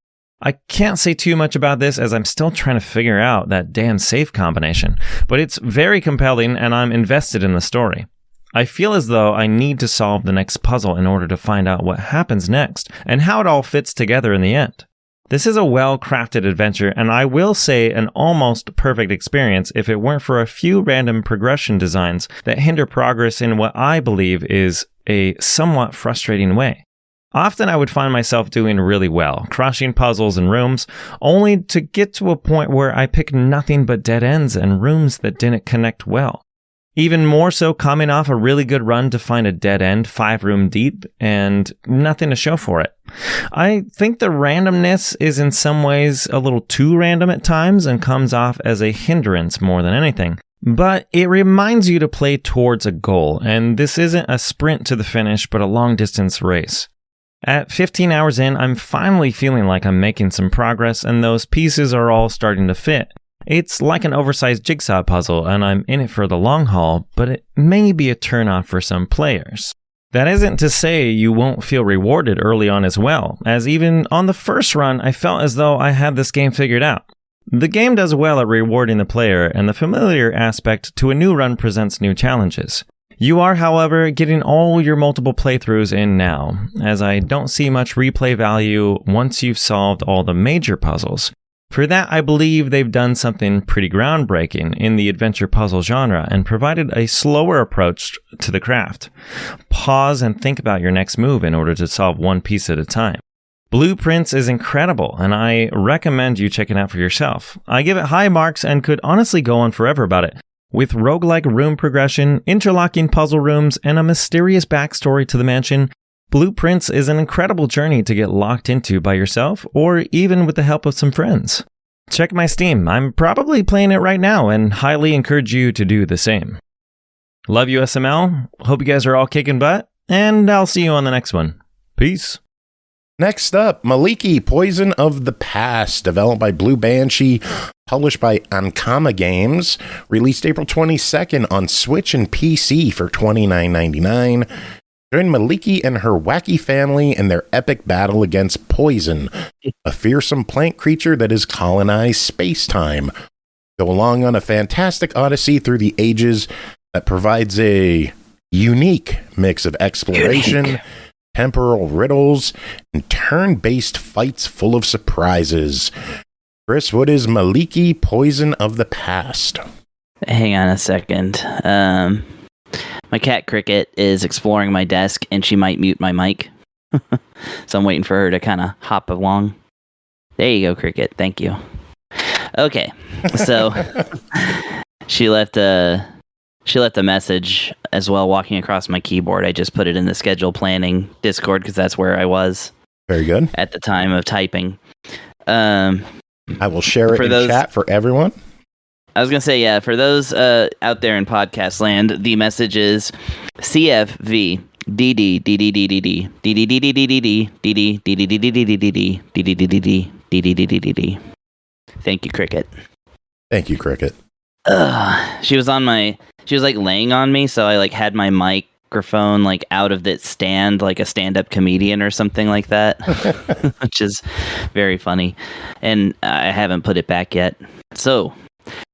I can't say too much about this as I'm still trying to figure out that damn safe combination, but it's very compelling and I'm invested in the story. I feel as though I need to solve the next puzzle in order to find out what happens next and how it all fits together in the end. This is a well-crafted adventure, and I will say an almost perfect experience if it weren't for a few random progression designs that hinder progress in what I believe is a somewhat frustrating way. Often I would find myself doing really well, crushing puzzles and rooms, only to get to a point where I pick nothing but dead ends and rooms that didn't connect well. Even more so coming off a really good run to find a dead end 5 room deep and nothing to show for it. I think the randomness is in some ways a little too random at times and comes off as a hindrance more than anything. But it reminds you to play towards a goal, and this isn't a sprint to the finish but a long distance race. At 15 hours in, I'm finally feeling like I'm making some progress and those pieces are all starting to fit. It's like an oversized jigsaw puzzle and I'm in it for the long haul, but it may be a turnoff for some players. That isn't to say you won't feel rewarded early on as well, as even on the first run I felt as though I had this game figured out. The game does well at rewarding the player, and the familiar aspect to a new run presents new challenges. You are, however, getting all your multiple playthroughs in now, as I don't see much replay value once you've solved all the major puzzles. For that, I believe they've done something pretty groundbreaking in the adventure puzzle genre and provided a slower approach to the craft. Pause and think about your next move in order to solve one piece at a time. Blueprints is incredible, and I recommend you check it out for yourself. I give it high marks and could honestly go on forever about it. With roguelike room progression, interlocking puzzle rooms, and a mysterious backstory to the mansion, Blueprints is an incredible journey to get locked into by yourself or even with the help of some friends. Check my Steam, I'm probably playing it right now and highly encourage you to do the same. Love you, SML. Hope you guys are all kicking butt, and I'll see you on the next one. Peace. Next up, Maliki, Poison of the Past, developed by Blue Banshee, published by Ankama Games, released April 22nd on Switch and PC for $29.99. Join Maliki and her wacky family in their epic battle against Poison, a fearsome plant creature that has colonized space-time. Go along on a fantastic odyssey through the ages that provides a unique mix of exploration, temporal riddles, and turn-based fights full of surprises. Chris, what is Maliki, Poison of the Past? Hang on a second. My cat Cricket is exploring my desk, and she might mute my mic. So I'm waiting for her to kind of hop along. There you go, Cricket. Thank you. Okay, so she left a message as well walking across my keyboard. I just put it in the schedule planning Discord because that's where I was. Very good. At the time of typing. I will share it in chat for everyone. I was going to say, yeah, for those out there in podcast land, the message is CFV DD DD DD DD DD DD DD DD. Thank you, Cricket. Thank you, Cricket. She was like laying on me, so I like had my microphone like out of the stand, like a stand-up comedian or something like that, which is very funny. And I haven't put it back yet. So,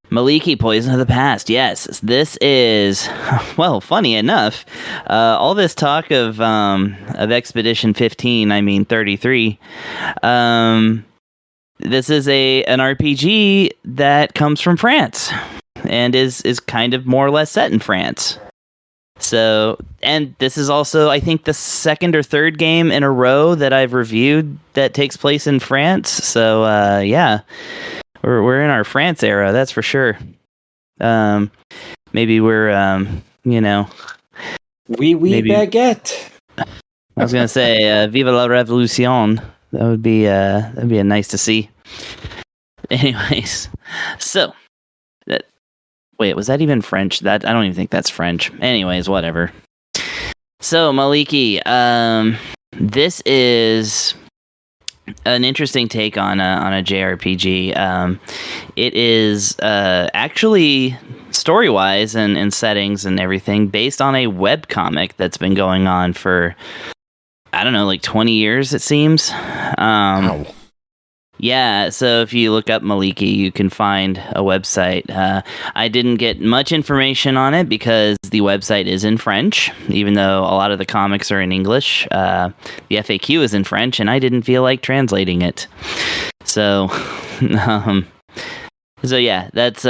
Maliki, Poison of the Past. Yes, this is, well, funny enough, all this talk of Expedition 15, 33, this is an RPG that comes from France and is kind of more or less set in France. So, and this is also, I think, the second or third game in a row that I've reviewed that takes place in France. So, yeah, we're in our France era, that's for sure. Maybe we're, Oui, maybe, baguette. I was gonna say, "Viva la Revolution." That would be a nice to see. Anyways, so wait, was that even French? That I don't even think that's French. Anyways, whatever. So Maliki, this is an interesting take on a JRPG. It is actually story-wise and settings and everything based on a webcomic that's been going on for, I don't know, like 20 years, it seems. Wow. Yeah, so if you look up Maliki, you can find a website. I didn't get much information on it because the website is in French, even though a lot of the comics are in English. The FAQ is in French, and I didn't feel like translating it. So, yeah, that's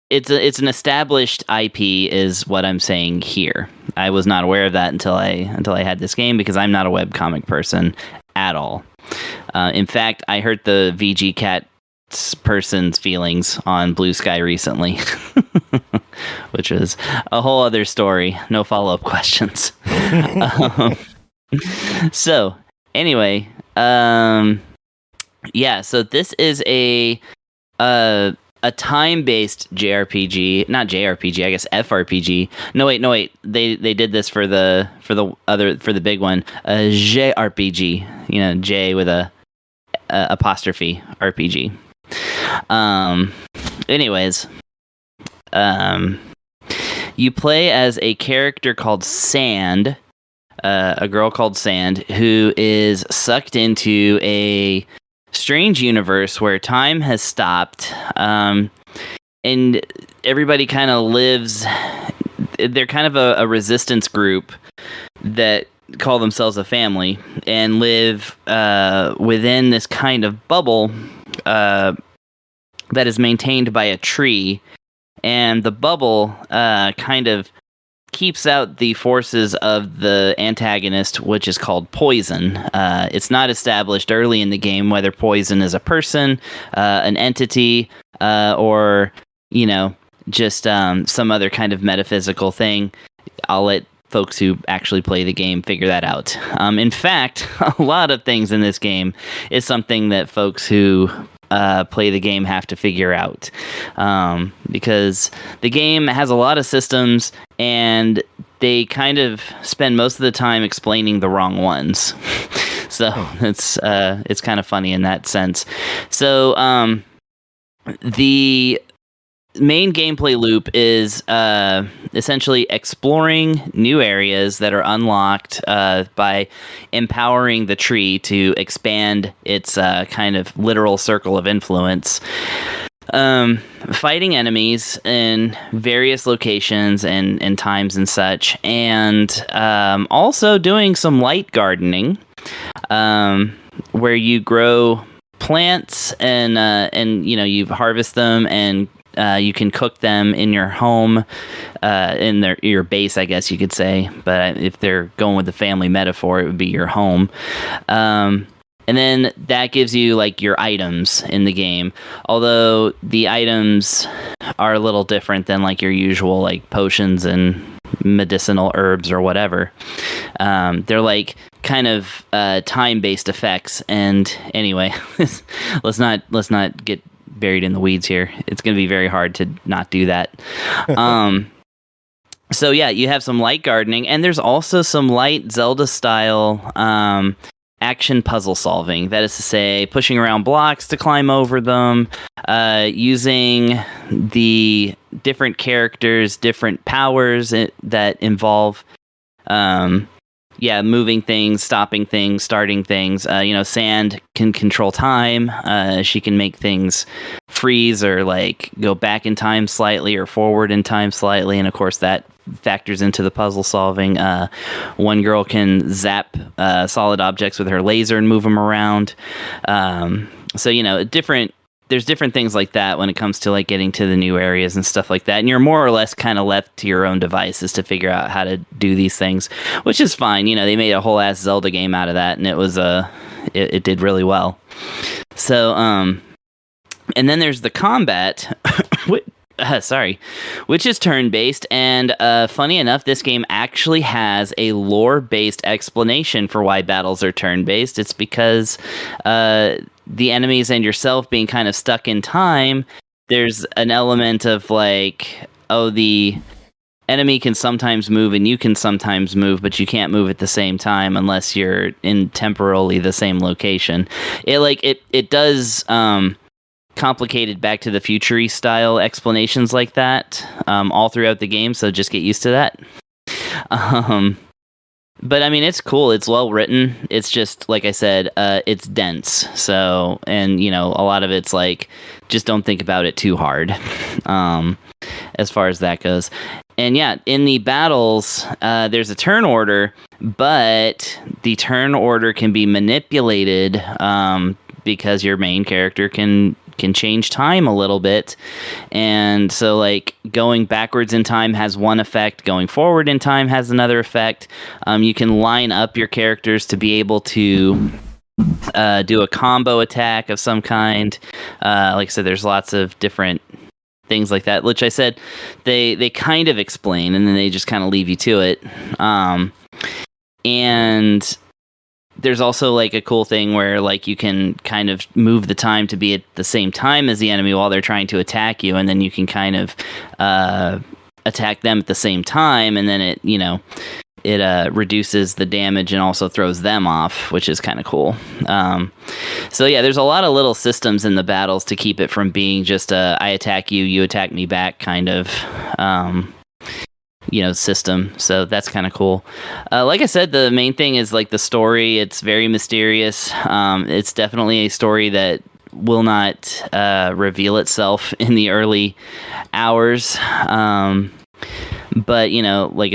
it's an established IP, is what I'm saying here. I was not aware of that until I had this game because I'm not a webcomic person at all. In fact, I hurt the VG Cat person's feelings on Blue Sky recently, which is a whole other story. No follow-up questions. So, anyway, yeah. So this is a time-based JRPG, not JRPG, I guess FRPG. No wait. They did this for the big one, a JRPG. J with a apostrophe RPG. Anyways, you play as a character called Sand, a girl called Sand, who is sucked into a strange universe where time has stopped, and everybody kind of lives. They're kind of a resistance group that call themselves a family and live within this kind of bubble that is maintained by a tree, and the bubble kind of keeps out the forces of the antagonist, which is called Poison. It's not established early in the game whether Poison is a person, an entity, or just some other kind of metaphysical thing. I'll let folks who actually play the game figure that out. In fact, a lot of things in this game is something that folks who play the game have to figure out, because the game has a lot of systems and they kind of spend most of the time explaining the wrong ones. So it's kind of funny in that sense. So the main gameplay loop is essentially exploring new areas that are unlocked by empowering the tree to expand its kind of literal circle of influence. Fighting enemies in various locations and times and such, and also doing some light gardening, where you grow plants and you harvest them and you can cook them in your home, in your base, I guess you could say. But if they're going with the family metaphor, it would be your home. And then that gives you like your items in the game. Although the items are a little different than like your usual like potions and medicinal herbs or whatever. They're like kind of time-based effects. And anyway, let's not get buried in the weeds here. It's going to be very hard to not do that. So yeah, you have some light gardening, and there's also some light Zelda style action puzzle solving. That is to say, pushing around blocks to climb over them, using the different characters, different powers that involve moving things, stopping things, starting things. Sand can control time. She can make things freeze or like go back in time slightly or forward in time slightly. And of course that factors into the puzzle solving. One girl can zap solid objects with her laser and move them around. So, different there's different things like that when it comes to like getting to the new areas and stuff like that. And you're more or less kind of left to your own devices to figure out how to do these things, which is fine. You know, they made a whole ass Zelda game out of that, and it was it did really well. So and then there's the combat, which is turn-based. And funny enough, this game actually has a lore-based explanation for why battles are turn-based. It's because the enemies and yourself being kind of stuck in time, there's an element of like, oh, the enemy can sometimes move and you can sometimes move, but you can't move at the same time unless you're in temporally the same location. It does complicated Back to the Future style explanations like that all throughout the game, so just get used to that. But I mean, it's cool. It's well written. It's just, like I said, it's dense. So, and you know, a lot of it's like, just don't think about it too hard, as far as that goes. And yeah, in the battles, there's a turn order, but the turn order can be manipulated because your main character can change time a little bit. And so like going backwards in time has one effect, going forward in time has another effect. You can line up your characters to be able to do a combo attack of some kind. Like I said, there's lots of different things like that, which I said they kind of explain, and then they just kind of leave you to it. And there's also like a cool thing where like you can kind of move the time to be at the same time as the enemy while they're trying to attack you, and then you can kind of attack them at the same time, and then it reduces the damage and also throws them off, which is kind of cool. So yeah, there's a lot of little systems in the battles to keep it from being just I attack you, you attack me back kind of system. So that's kind of cool. Like I said, the main thing is like the story. It's very mysterious. It's definitely a story that will not reveal itself in the early hours. But like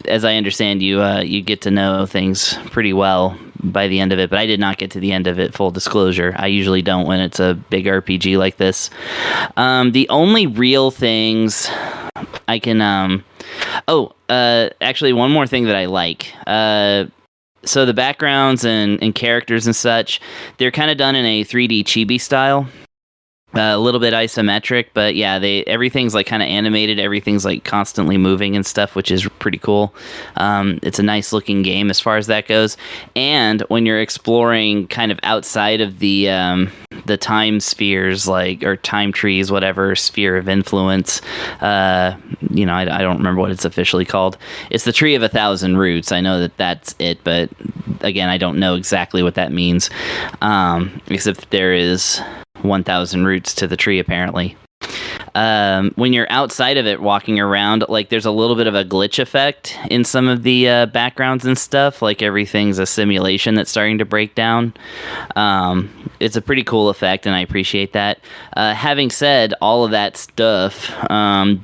as I understand, you get to know things pretty well by the end of it. But I did not get to the end of it, full disclosure. I usually don't when it's a big RPG like this. The only real things I can actually one more thing that I like. So the backgrounds and characters and such, they're kind of done in a 3D chibi style. A little bit isometric, but yeah, everything's like kind of animated. Everything's like constantly moving and stuff, which is pretty cool. It's a nice looking game as far as that goes. And when you're exploring kind of outside of the time spheres, like, or time trees, whatever sphere of influence, I don't remember what it's officially called. It's the Tree of 1,000 Roots. I know that's it, but again, I don't know exactly what that means. Except there is 1,000 roots to the tree, apparently. When you're outside of it walking around, like there's a little bit of a glitch effect in some of the backgrounds and stuff, like everything's a simulation that's starting to break down. It's a pretty cool effect, and I appreciate that. Having said all of that stuff,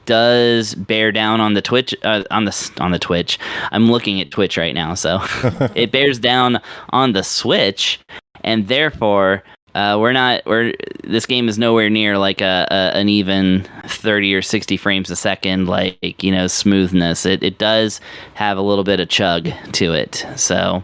does bear down on the Twitch, on the Twitch. I'm looking at Twitch right now, so it bears down on the Switch, and therefore this game is nowhere near like an even 30 or 60 frames a second, like, smoothness. It does have a little bit of chug to it. So,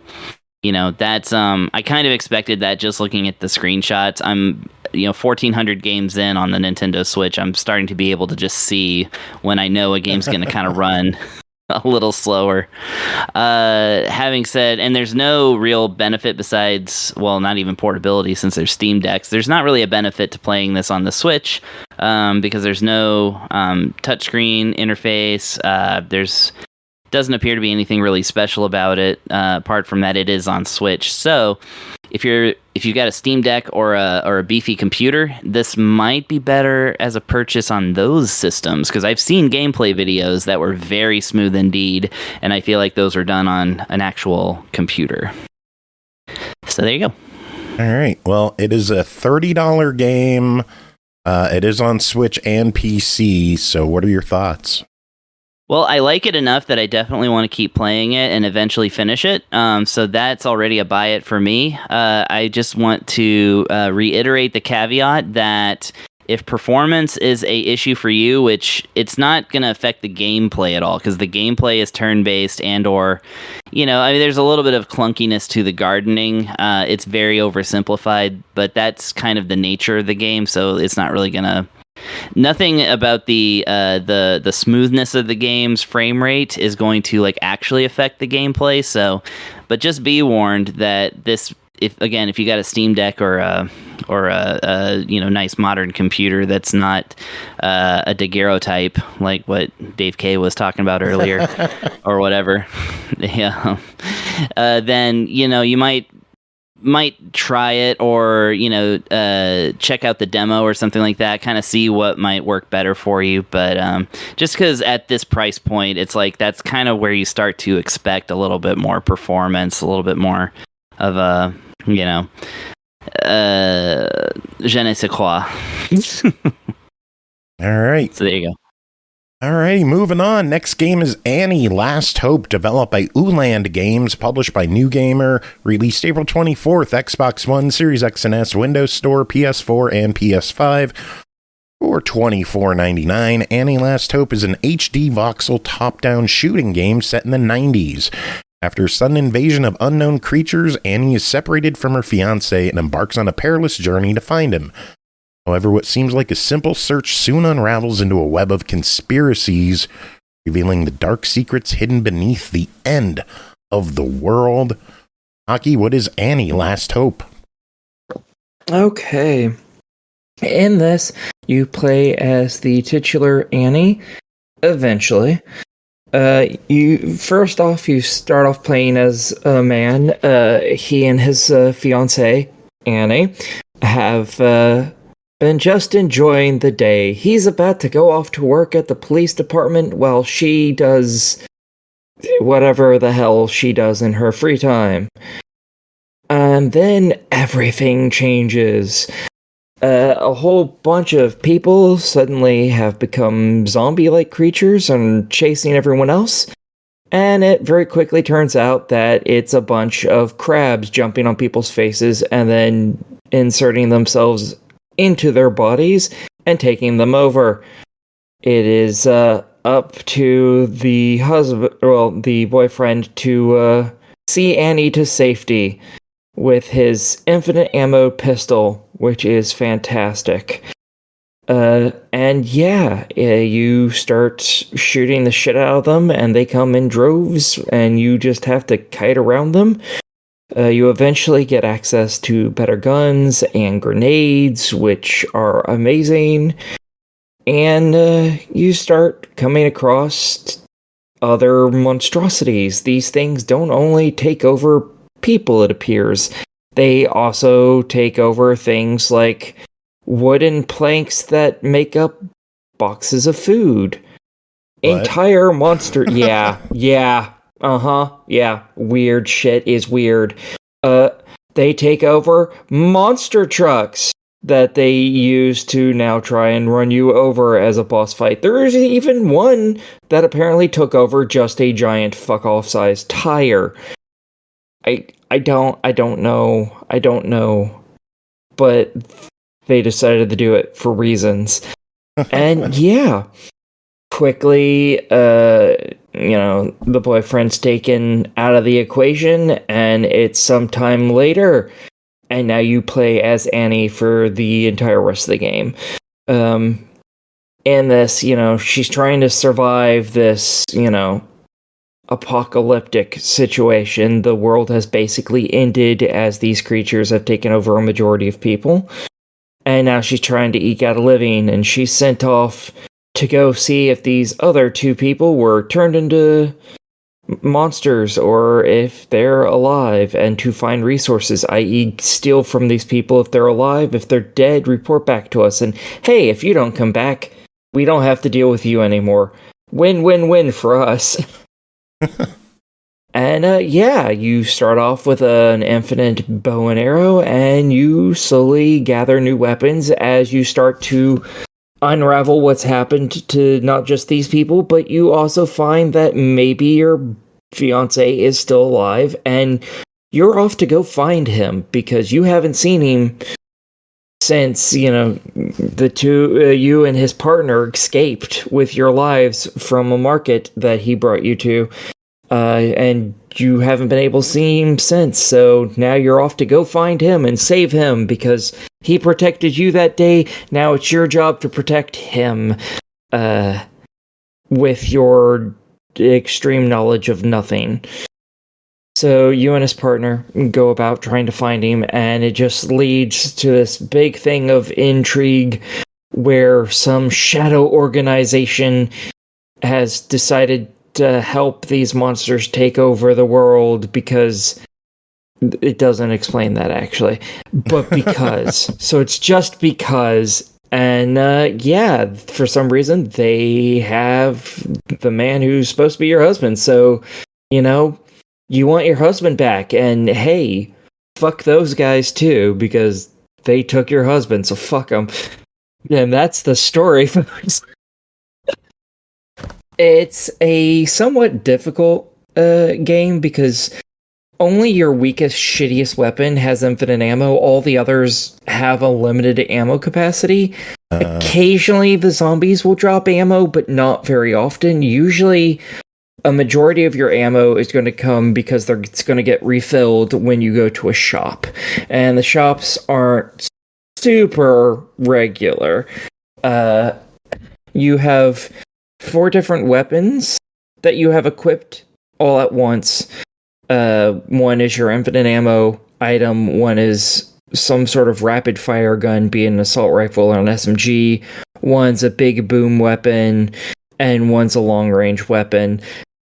that's, I kind of expected that just looking at the screenshots. I'm, 1,400 games in on the Nintendo Switch. I'm starting to be able to just see when I know a game's going to kind of run a little slower. Having said, and there's no real benefit besides, well, not even portability, since there's Steam Decks. There's not really a benefit to playing this on the Switch, because there's no touchscreen interface. Doesn't appear to be anything really special about it, apart from that it is on Switch. So if you've got a Steam Deck or a beefy computer, this might be better as a purchase on those systems, because I've seen gameplay videos that were very smooth indeed, and I feel like those are done on an actual computer. So there you go. All right. Well, it is a $30 game. It is on Switch and PC. So what are your thoughts? Well, I like it enough that I definitely want to keep playing it and eventually finish it. So that's already a buy it for me. I just want to reiterate the caveat that if performance is a issue for you, which it's not going to affect the gameplay at all, because the gameplay is turn-based and or, there's a little bit of clunkiness to the gardening. It's very oversimplified, but that's kind of the nature of the game, so it's not really going to... Nothing about the smoothness of the game's frame rate is going to actually affect the gameplay. So, but just be warned that this, if you got a Steam Deck or a nice modern computer that's not a daguerreotype like what Dave K was talking about earlier or whatever, yeah, then you might try it or check out the demo or something like that, kind of see what might work better for you. But just because at this price point, it's that's kind of where you start to expect a little bit more performance, a little bit more of a je ne sais quoi. All right, so there you go. All right, moving on. Next game is Annie, Last Hope, developed by Qooland Games, published by NiuGamer, released April 24th, Xbox One, Series X and S, Windows Store, PS4, and PS5 for $24.99. Annie, Last Hope is an HD voxel top-down shooting game set in the 90s. After a sudden invasion of unknown creatures, Annie is separated from her fiancé and embarks on a perilous journey to find him. However, what seems like a simple search soon unravels into a web of conspiracies, revealing the dark secrets hidden beneath the end of the world. Aki, what is Annie, Last Hope? Okay. In this, you play as the titular Annie, eventually. You start off playing as a man. He and his fiancée, Annie, have been just enjoying the day. He's about to go off to work at the police department while she does whatever the hell she does in her free time. And then everything changes. A whole bunch of people suddenly have become zombie-like creatures and chasing everyone else. And it very quickly turns out that it's a bunch of crabs jumping on people's faces and then inserting themselves into their bodies and taking them over. It is up to the boyfriend to see Annie to safety with his infinite ammo pistol, which is fantastic. And you start shooting the shit out of them, and they come in droves, and you just have to kite around them. You eventually get access to better guns and grenades, which are amazing. And you start coming across other monstrosities. These things don't only take over people, it appears. They also take over things like wooden planks that make up boxes of food. What? Entire monster... Yeah. Weird shit is weird. They take over monster trucks that they use to now try and run you over as a boss fight. There is even one that apparently took over just a giant fuck-off sized tire. I don't know. But they decided to do it for reasons. And yeah, quickly, the boyfriend's taken out of the equation, and it's sometime later, and now you play as Annie for the entire rest of the game. In this, she's trying to survive this, apocalyptic situation. The world has basically ended as these creatures have taken over a majority of people, and now she's trying to eke out a living, and she's sent off to go see if these other two people were turned into monsters or if they're alive, and to find resources, i.e. steal from these people if they're alive. If they're dead, report back to us, and hey, if you don't come back, we don't have to deal with you anymore. Win-win-win for us. And you start off with an infinite bow and arrow, and you slowly gather new weapons as you start to unravel what's happened to not just these people, but you also find that maybe your fiance is still alive, and you're off to go find him because you haven't seen him since, the two, you and his partner escaped with your lives from a market that he brought you to, and you haven't been able to see him since. So now you're off to go find him and save him because he protected you that day. Now it's your job to protect him, with your extreme knowledge of nothing. So you and his partner go about trying to find him, and it just leads to this big thing of intrigue where some shadow organization has decided to help these monsters take over the world because it doesn't explain that actually, but because. So it's just because. And for some reason they have the man who's supposed to be your husband. So, you want your husband back, and hey, fuck those guys too, because they took your husband, so fuck them. And that's the story, folks. It's a somewhat difficult game because only your weakest, shittiest weapon has infinite ammo. All the others have a limited ammo capacity. Occasionally the zombies will drop ammo, but not very often. Usually a majority of your ammo is going to come because it's going to get refilled when you go to a shop. And the shops aren't super regular. You have 4 different weapons that you have equipped all at once. One is your infinite ammo item, one is some sort of rapid fire gun, be it an assault rifle or an SMG, one's a big boom weapon, and one's a long range weapon.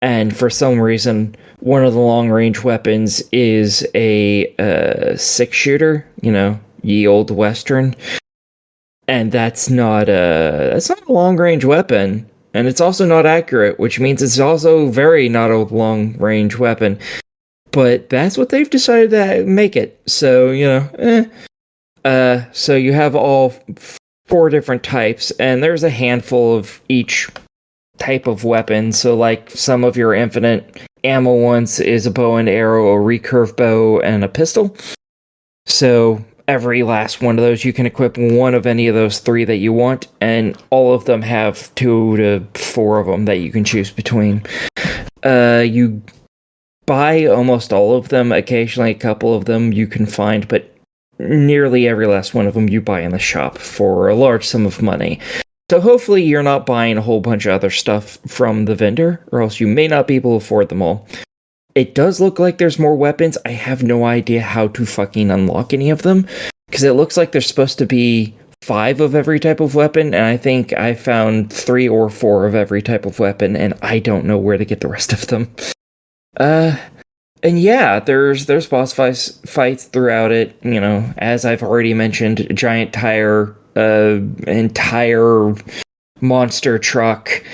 And for some reason, one of the long range weapons is a 6-shooter, ye old Western. And that's not a long range weapon. And it's also not accurate, which means it's also very not a long range weapon. But that's what they've decided to make it. So, so you have all 4 different types, and there's a handful of each type of weapon. So, like, some of your infinite ammo ones is a bow and arrow, a recurve bow, and a pistol. So every last one of those, you can equip one of any of those 3 that you want, and all of them have 2 to 4 of them that you can choose between. You buy almost all of them. Occasionally a couple of them you can find, but nearly every last one of them you buy in the shop for a large sum of money. So hopefully you're not buying a whole bunch of other stuff from the vendor, or else you may not be able to afford them all. It does look like there's more weapons. I have no idea how to fucking unlock any of them, because it looks like there's supposed to be 5 of every type of weapon, and I think I found 3 or 4 of every type of weapon, and I don't know where to get the rest of them. And yeah, there's boss fights throughout it, as I've already mentioned, giant tire, entire monster truck.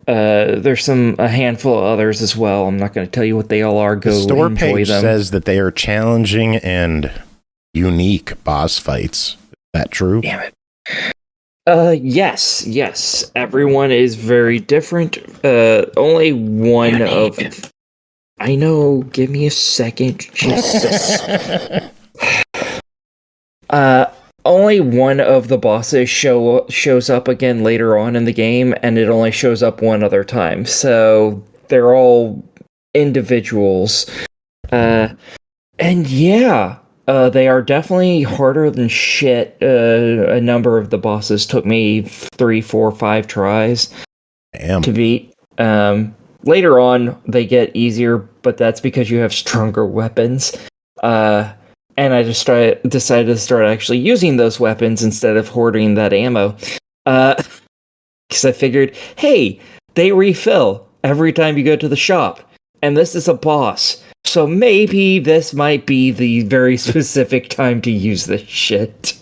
There's a handful of others as well. I'm not going to tell you what they all are. Go the store enjoy page them. says that they are challenging and unique boss fights. Is that true? Damn it. Yes. Everyone is very different. Only one of... I know, give me a second. Jesus. Only one of the bosses shows up again later on in the game, and it only shows up one other time. So they're all individuals. And yeah, they are definitely harder than shit. A number of the bosses took me 3, 4, 5 tries to beat. Later on, they get easier, but that's because you have stronger weapons. And I just decided to start actually using those weapons instead of hoarding that ammo. Because I figured, hey, they refill every time you go to the shop. And this is a boss. So maybe this might be the very specific time to use this shit.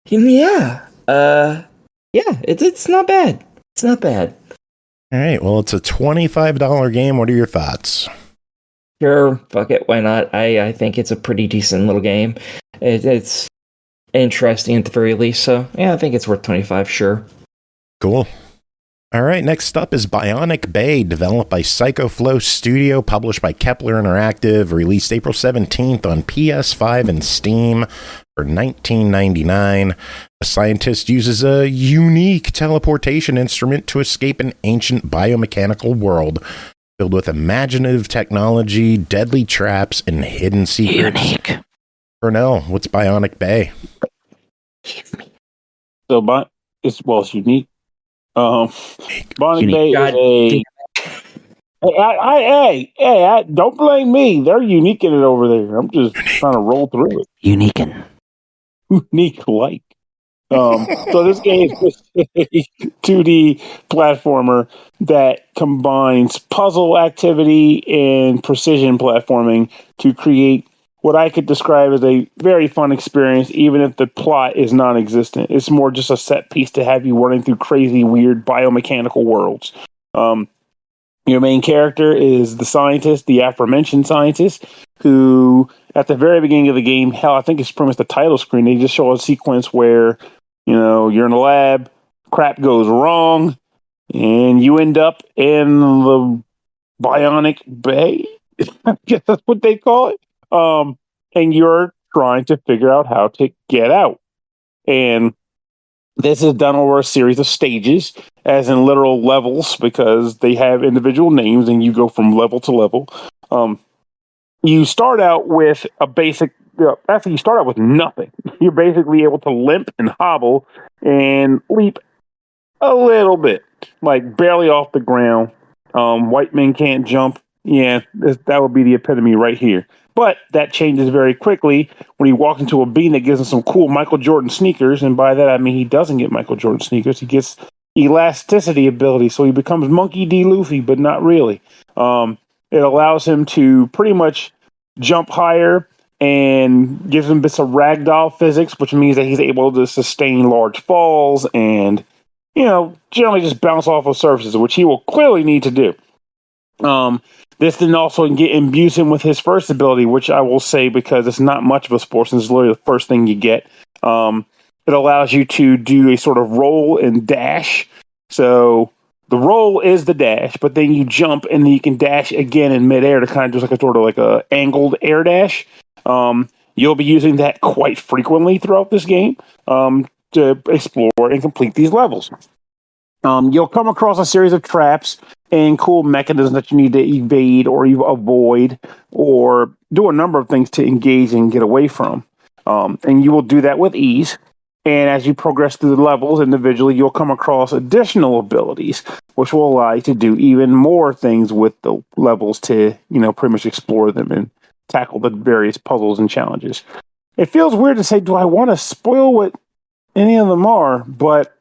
Yeah, it's not bad. It's not bad. All right, well, it's a $25 game. What are your thoughts? Sure, fuck it, why not? I think it's a pretty decent little game. It's interesting at the very least. So yeah, I think it's worth 25. Sure. Cool. All right, next up is Bionic Bay, developed by Psychoflow Studio, published by Kepler Interactive, released April 17th on PS5 and Steam for $19.99. A scientist uses a unique teleportation instrument to escape an ancient biomechanical world filled with imaginative technology, deadly traps, and hidden secrets. Unique. Pernell, what's Bionic Bay? So, it's unique. Bionic Bay God is Hey, don't blame me. They're unique in it over there. I'm just trying to roll through it. Unique. Unique like. So this game is a 2D platformer that combines puzzle activity and precision platforming to create what I could describe as a very fun experience, even if the plot is non-existent. It's more just a set piece to have you running through crazy, weird biomechanical worlds. Your main character is the scientist, the aforementioned scientist, who at the very beginning of the game, hell, I think it's pretty much the title screen, they just show a sequence where, you're in a lab, crap goes wrong, and you end up in the Bionic Bay. I guess that's what they call it. And you're trying to figure out how to get out. And this is done over a series of stages, as in literal levels, because they have individual names and you go from level to level. You start out with a basic, actually you start out with nothing. You're basically able to limp and hobble and leap a little bit, like barely off the ground. White men can't jump. Yeah, that would be the epitome right here. But that changes very quickly when he walks into a bean that gives him some cool Michael Jordan sneakers. And by that, I mean he doesn't get Michael Jordan sneakers. He gets elasticity ability. So he becomes Monkey D. Luffy, but not really. It allows him to pretty much jump higher and gives him bits of ragdoll physics, which means that he's able to sustain large falls and, generally just bounce off of surfaces, which he will clearly need to do. This then also imbues him with his first ability, which I will say, because it's not much of a sport, since it's literally the first thing you get. It allows you to do a sort of roll and dash. So the roll is the dash, but then you jump and then you can dash again in midair to kind of do like a angled air dash. You'll be using that quite frequently throughout this game to explore and complete these levels. You'll come across a series of traps and cool mechanisms that you need to evade or avoid or do a number of things to engage and get away from. And you will do that with ease. And as you progress through the levels individually, you'll come across additional abilities, which will allow you to do even more things with the levels to, pretty much explore them and tackle the various puzzles and challenges. It feels weird to say, do I want to spoil what any of them are? But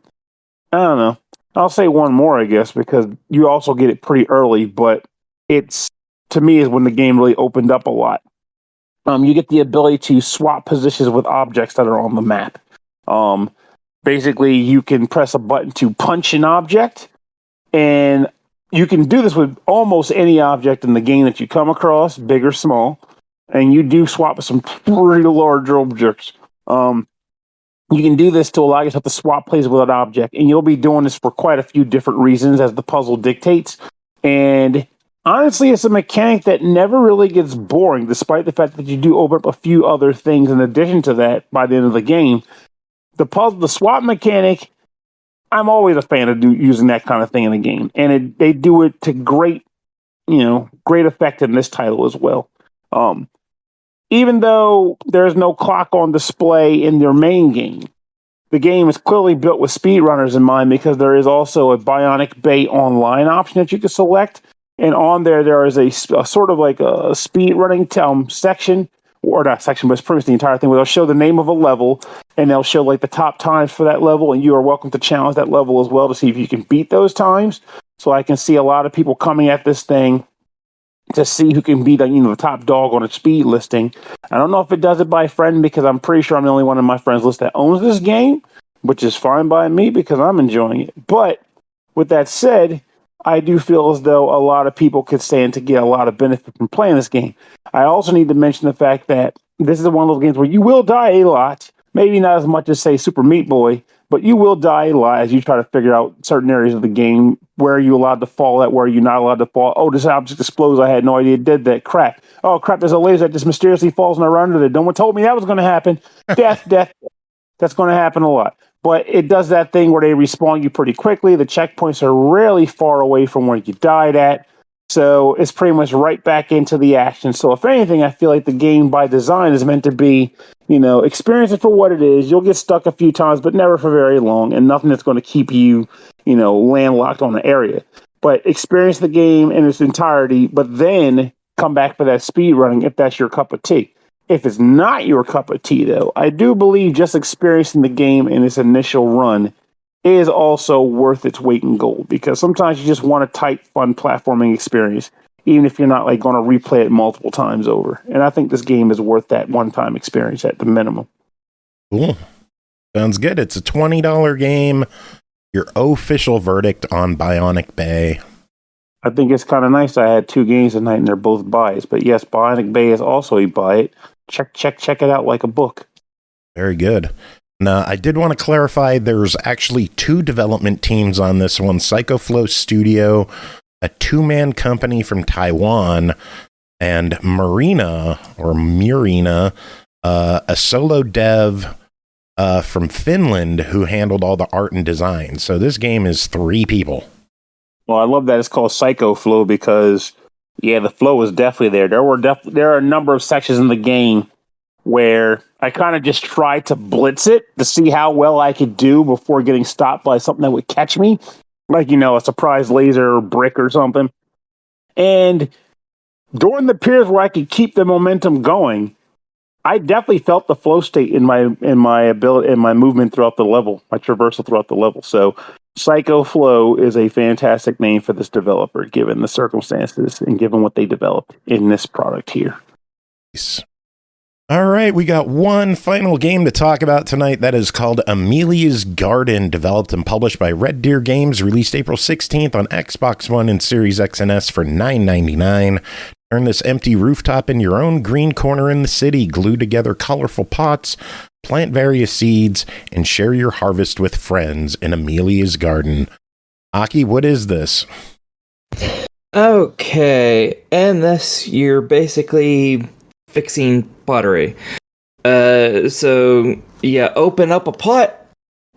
I don't know. I'll say one more, I guess, because you also get it pretty early, but it's, to me, is when the game really opened up a lot. You get the ability to swap positions with objects that are on the map. Basically, you can press a button to punch an object, and you can do this with almost any object in the game that you come across, big or small, and you do swap with some pretty large objects. You can do this to allow yourself to swap places with an object, and you'll be doing this for quite a few different reasons as the puzzle dictates. And honestly, it's a mechanic that never really gets boring, despite the fact that you do open up a few other things in addition to that by the end of the game. The swap mechanic, I'm always a fan of using that kind of thing in the game, and they do it to great effect in this title as well. Even though there's no clock on display in their main game, the game is clearly built with speedrunners in mind, because there is also a Bionic Bay online option that you can select. And on there is a sort of like a speedrunning section, or not section, but it's pretty much the entire thing, where they'll show the name of a level, and they'll show like the top times for that level, and you are welcome to challenge that level as well to see if you can beat those times. So I can see a lot of people coming at this thing to see who can beat the top dog on a speed listing. I don't know if it does it by friend, because I'm pretty sure I'm the only one in my friends list that owns this game, which is fine by me because I'm enjoying it. But with that said, I do feel as though a lot of people could stand to get a lot of benefit from playing this game. I also need to mention the fact that this is one of those games where you will die a lot, Maybe not as much as, say, Super Meat Boy, but you will die a lot as you try to figure out certain areas of the game. Where are you allowed to fall at? Where are you not allowed to fall? Oh, this object explodes. I had no idea it did that. Crap. Oh, crap, there's a laser that just mysteriously falls and I run under it. No one told me that was going to happen. Death. That's going to happen a lot. But it does that thing where they respawn you pretty quickly. The checkpoints are really far away from where you died at. So it's pretty much right back into the action. So if anything, I feel like the game by design is meant to be, experience it for what it is. You'll get stuck a few times, but never for very long, and nothing that's going to keep you, landlocked on the area. But experience the game in its entirety, but then come back for that speed running if that's your cup of tea. If it's not your cup of tea, though, I do believe just experiencing the game in its initial run is also worth its weight in gold, because sometimes you just want a tight, fun platforming experience, even if you're not like going to replay it multiple times over. And I think this game is worth that one-time experience at the minimum. Cool. Sounds good. It's a $20 game. Your official verdict on Bionic Bay. I think it's kind of nice. I had 2 games tonight, and they're both buys. But yes, Bionic Bay is also a buy it. Check it out like a book. Very good. Now, I did want to clarify, there's actually 2 development teams on this one. Psychoflow Studio, a 2-man company from Taiwan, and Mureena, a solo dev from Finland who handled all the art and design. So this game is 3 people. Well, I love that it's called Psychoflow because, the flow is definitely there. There are a number of sections in the game where I kind of just tried to blitz it to see how well I could do before getting stopped by something that would catch me. Like, a surprise laser or brick or something. And during the periods where I could keep the momentum going, I definitely felt the flow state in my ability, in my movement throughout the level, my traversal throughout the level. So Psychoflow is a fantastic name for this developer, given the circumstances and given what they developed in this product here. Nice. All right, we got one final game to talk about tonight. That is called Amelia's Garden, developed and published by RedDeerGames, released April 16th on Xbox One and Series X and S for $9.99. Turn this empty rooftop in your own green corner in the city, glue together colorful pots, plant various seeds, and share your harvest with friends in Amelia's Garden. Aki, what is this? Okay, and this, you're basically fixing pottery. So open up a pot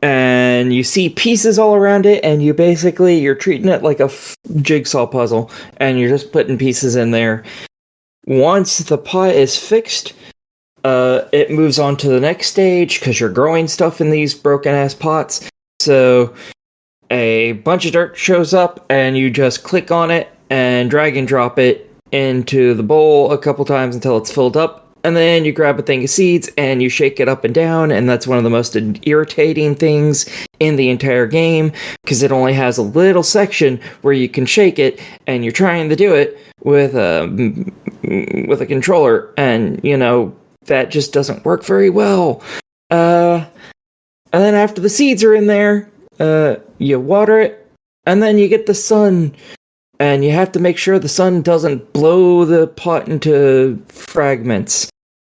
and you see pieces all around it, and you're treating it like a jigsaw puzzle, and you're just putting pieces in there. Once the pot is fixed, it moves on to the next stage because you're growing stuff in these broken ass pots. So a bunch of dirt shows up and you just click on it and drag and drop it into the bowl a couple times until it's filled up, and then you grab a thing of seeds and you shake it up and down, and that's one of the most irritating things in the entire game, because it only has a little section where you can shake it, and you're trying to do it with a controller, and that just doesn't work very well. And then after the seeds are in there, you water it, and then you get the sun. And you have to make sure the sun doesn't blow the pot into fragments.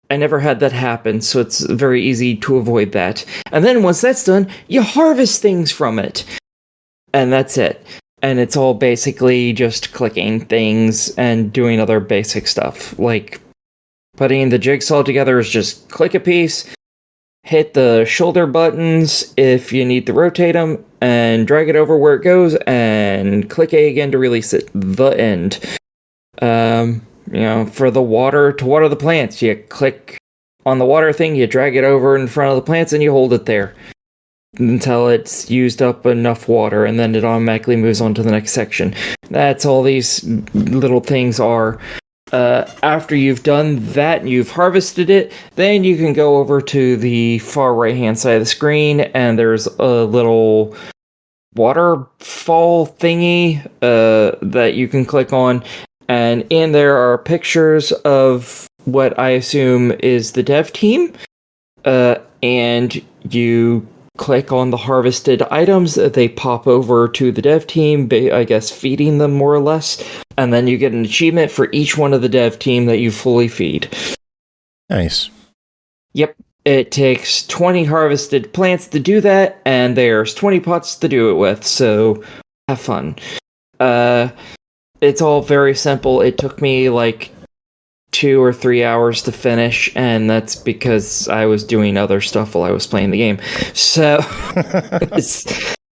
I never had that happen, so it's very easy to avoid that. And then once that's done, you harvest things from it. And that's it. And it's all basically just clicking things and doing other basic stuff. Like putting the jigsaw together is just click a piece, hit the shoulder buttons if you need to rotate them, and drag it over where it goes, and click A again to release it. The end. For the water, to water the plants, you click on the water thing, you drag it over in front of the plants, and you hold it there until it's used up enough water, and then it automatically moves on to the next section. That's all these little things are. After you've done that and you've harvested it, then you can go over to the far right hand side of the screen, and there's a little waterfall thingy that you can click on, and in there are pictures of what I assume is the dev team, and you click on the harvested items, they pop over to the dev team, I guess feeding them more or less, and then you get an achievement for each one of the dev team that you fully feed. Nice. Yep. It takes 20 harvested plants to do that, and there's 20 pots to do it with, so have fun. It's all very simple. It took me like 2 or 3 hours to finish, and that's because I was doing other stuff while I was playing the game. So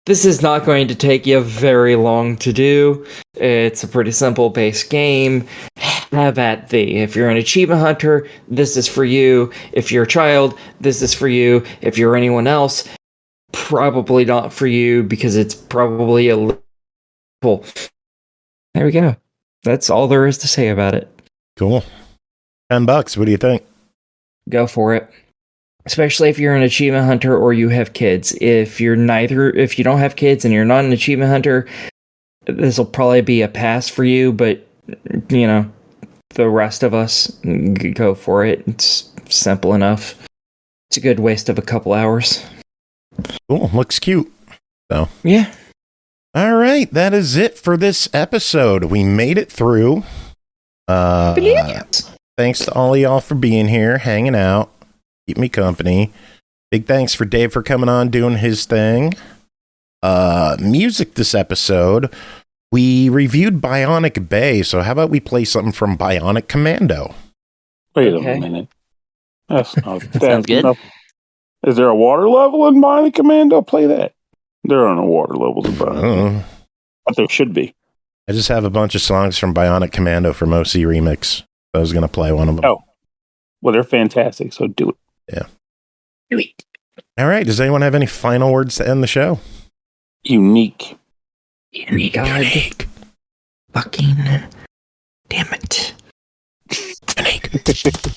this is not going to take you very long to do. It's a pretty simple base game. Have at thee. If you're an achievement hunter, this is for you. If you're a child, this is for you. If you're anyone else, probably not for you, because it's probably a little... There we go. That's all there is to say about it. Cool. $10. What do you think? Go for it. Especially if you're an achievement hunter or you have kids. If you don't have kids and you're not an achievement hunter, this will probably be a pass for you, but you know, the rest of us, go for it. It's simple enough. It's a good waste of a couple hours. Cool. Looks cute. So yeah. All right, that is it for this episode. We made it through. Thanks to all of y'all for being here, hanging out, keep me company. Big thanks for Dave for coming on, doing his thing. Music this episode, we reviewed Bionic Bay, so how about we play something from Bionic Commando? Wait a minute. That's not Sounds good. enough. Is there a water level in Bionic Commando? Play that. There are no water levels in Bionic, but there should be. I just have a bunch of songs from Bionic Commando from OC Remix. I was going to play one of them. Oh, well, they're fantastic, so do it. Yeah. Do it. All right. Does anyone have any final words to end the show? Unique. God. Unique. Fucking damn it. Unique.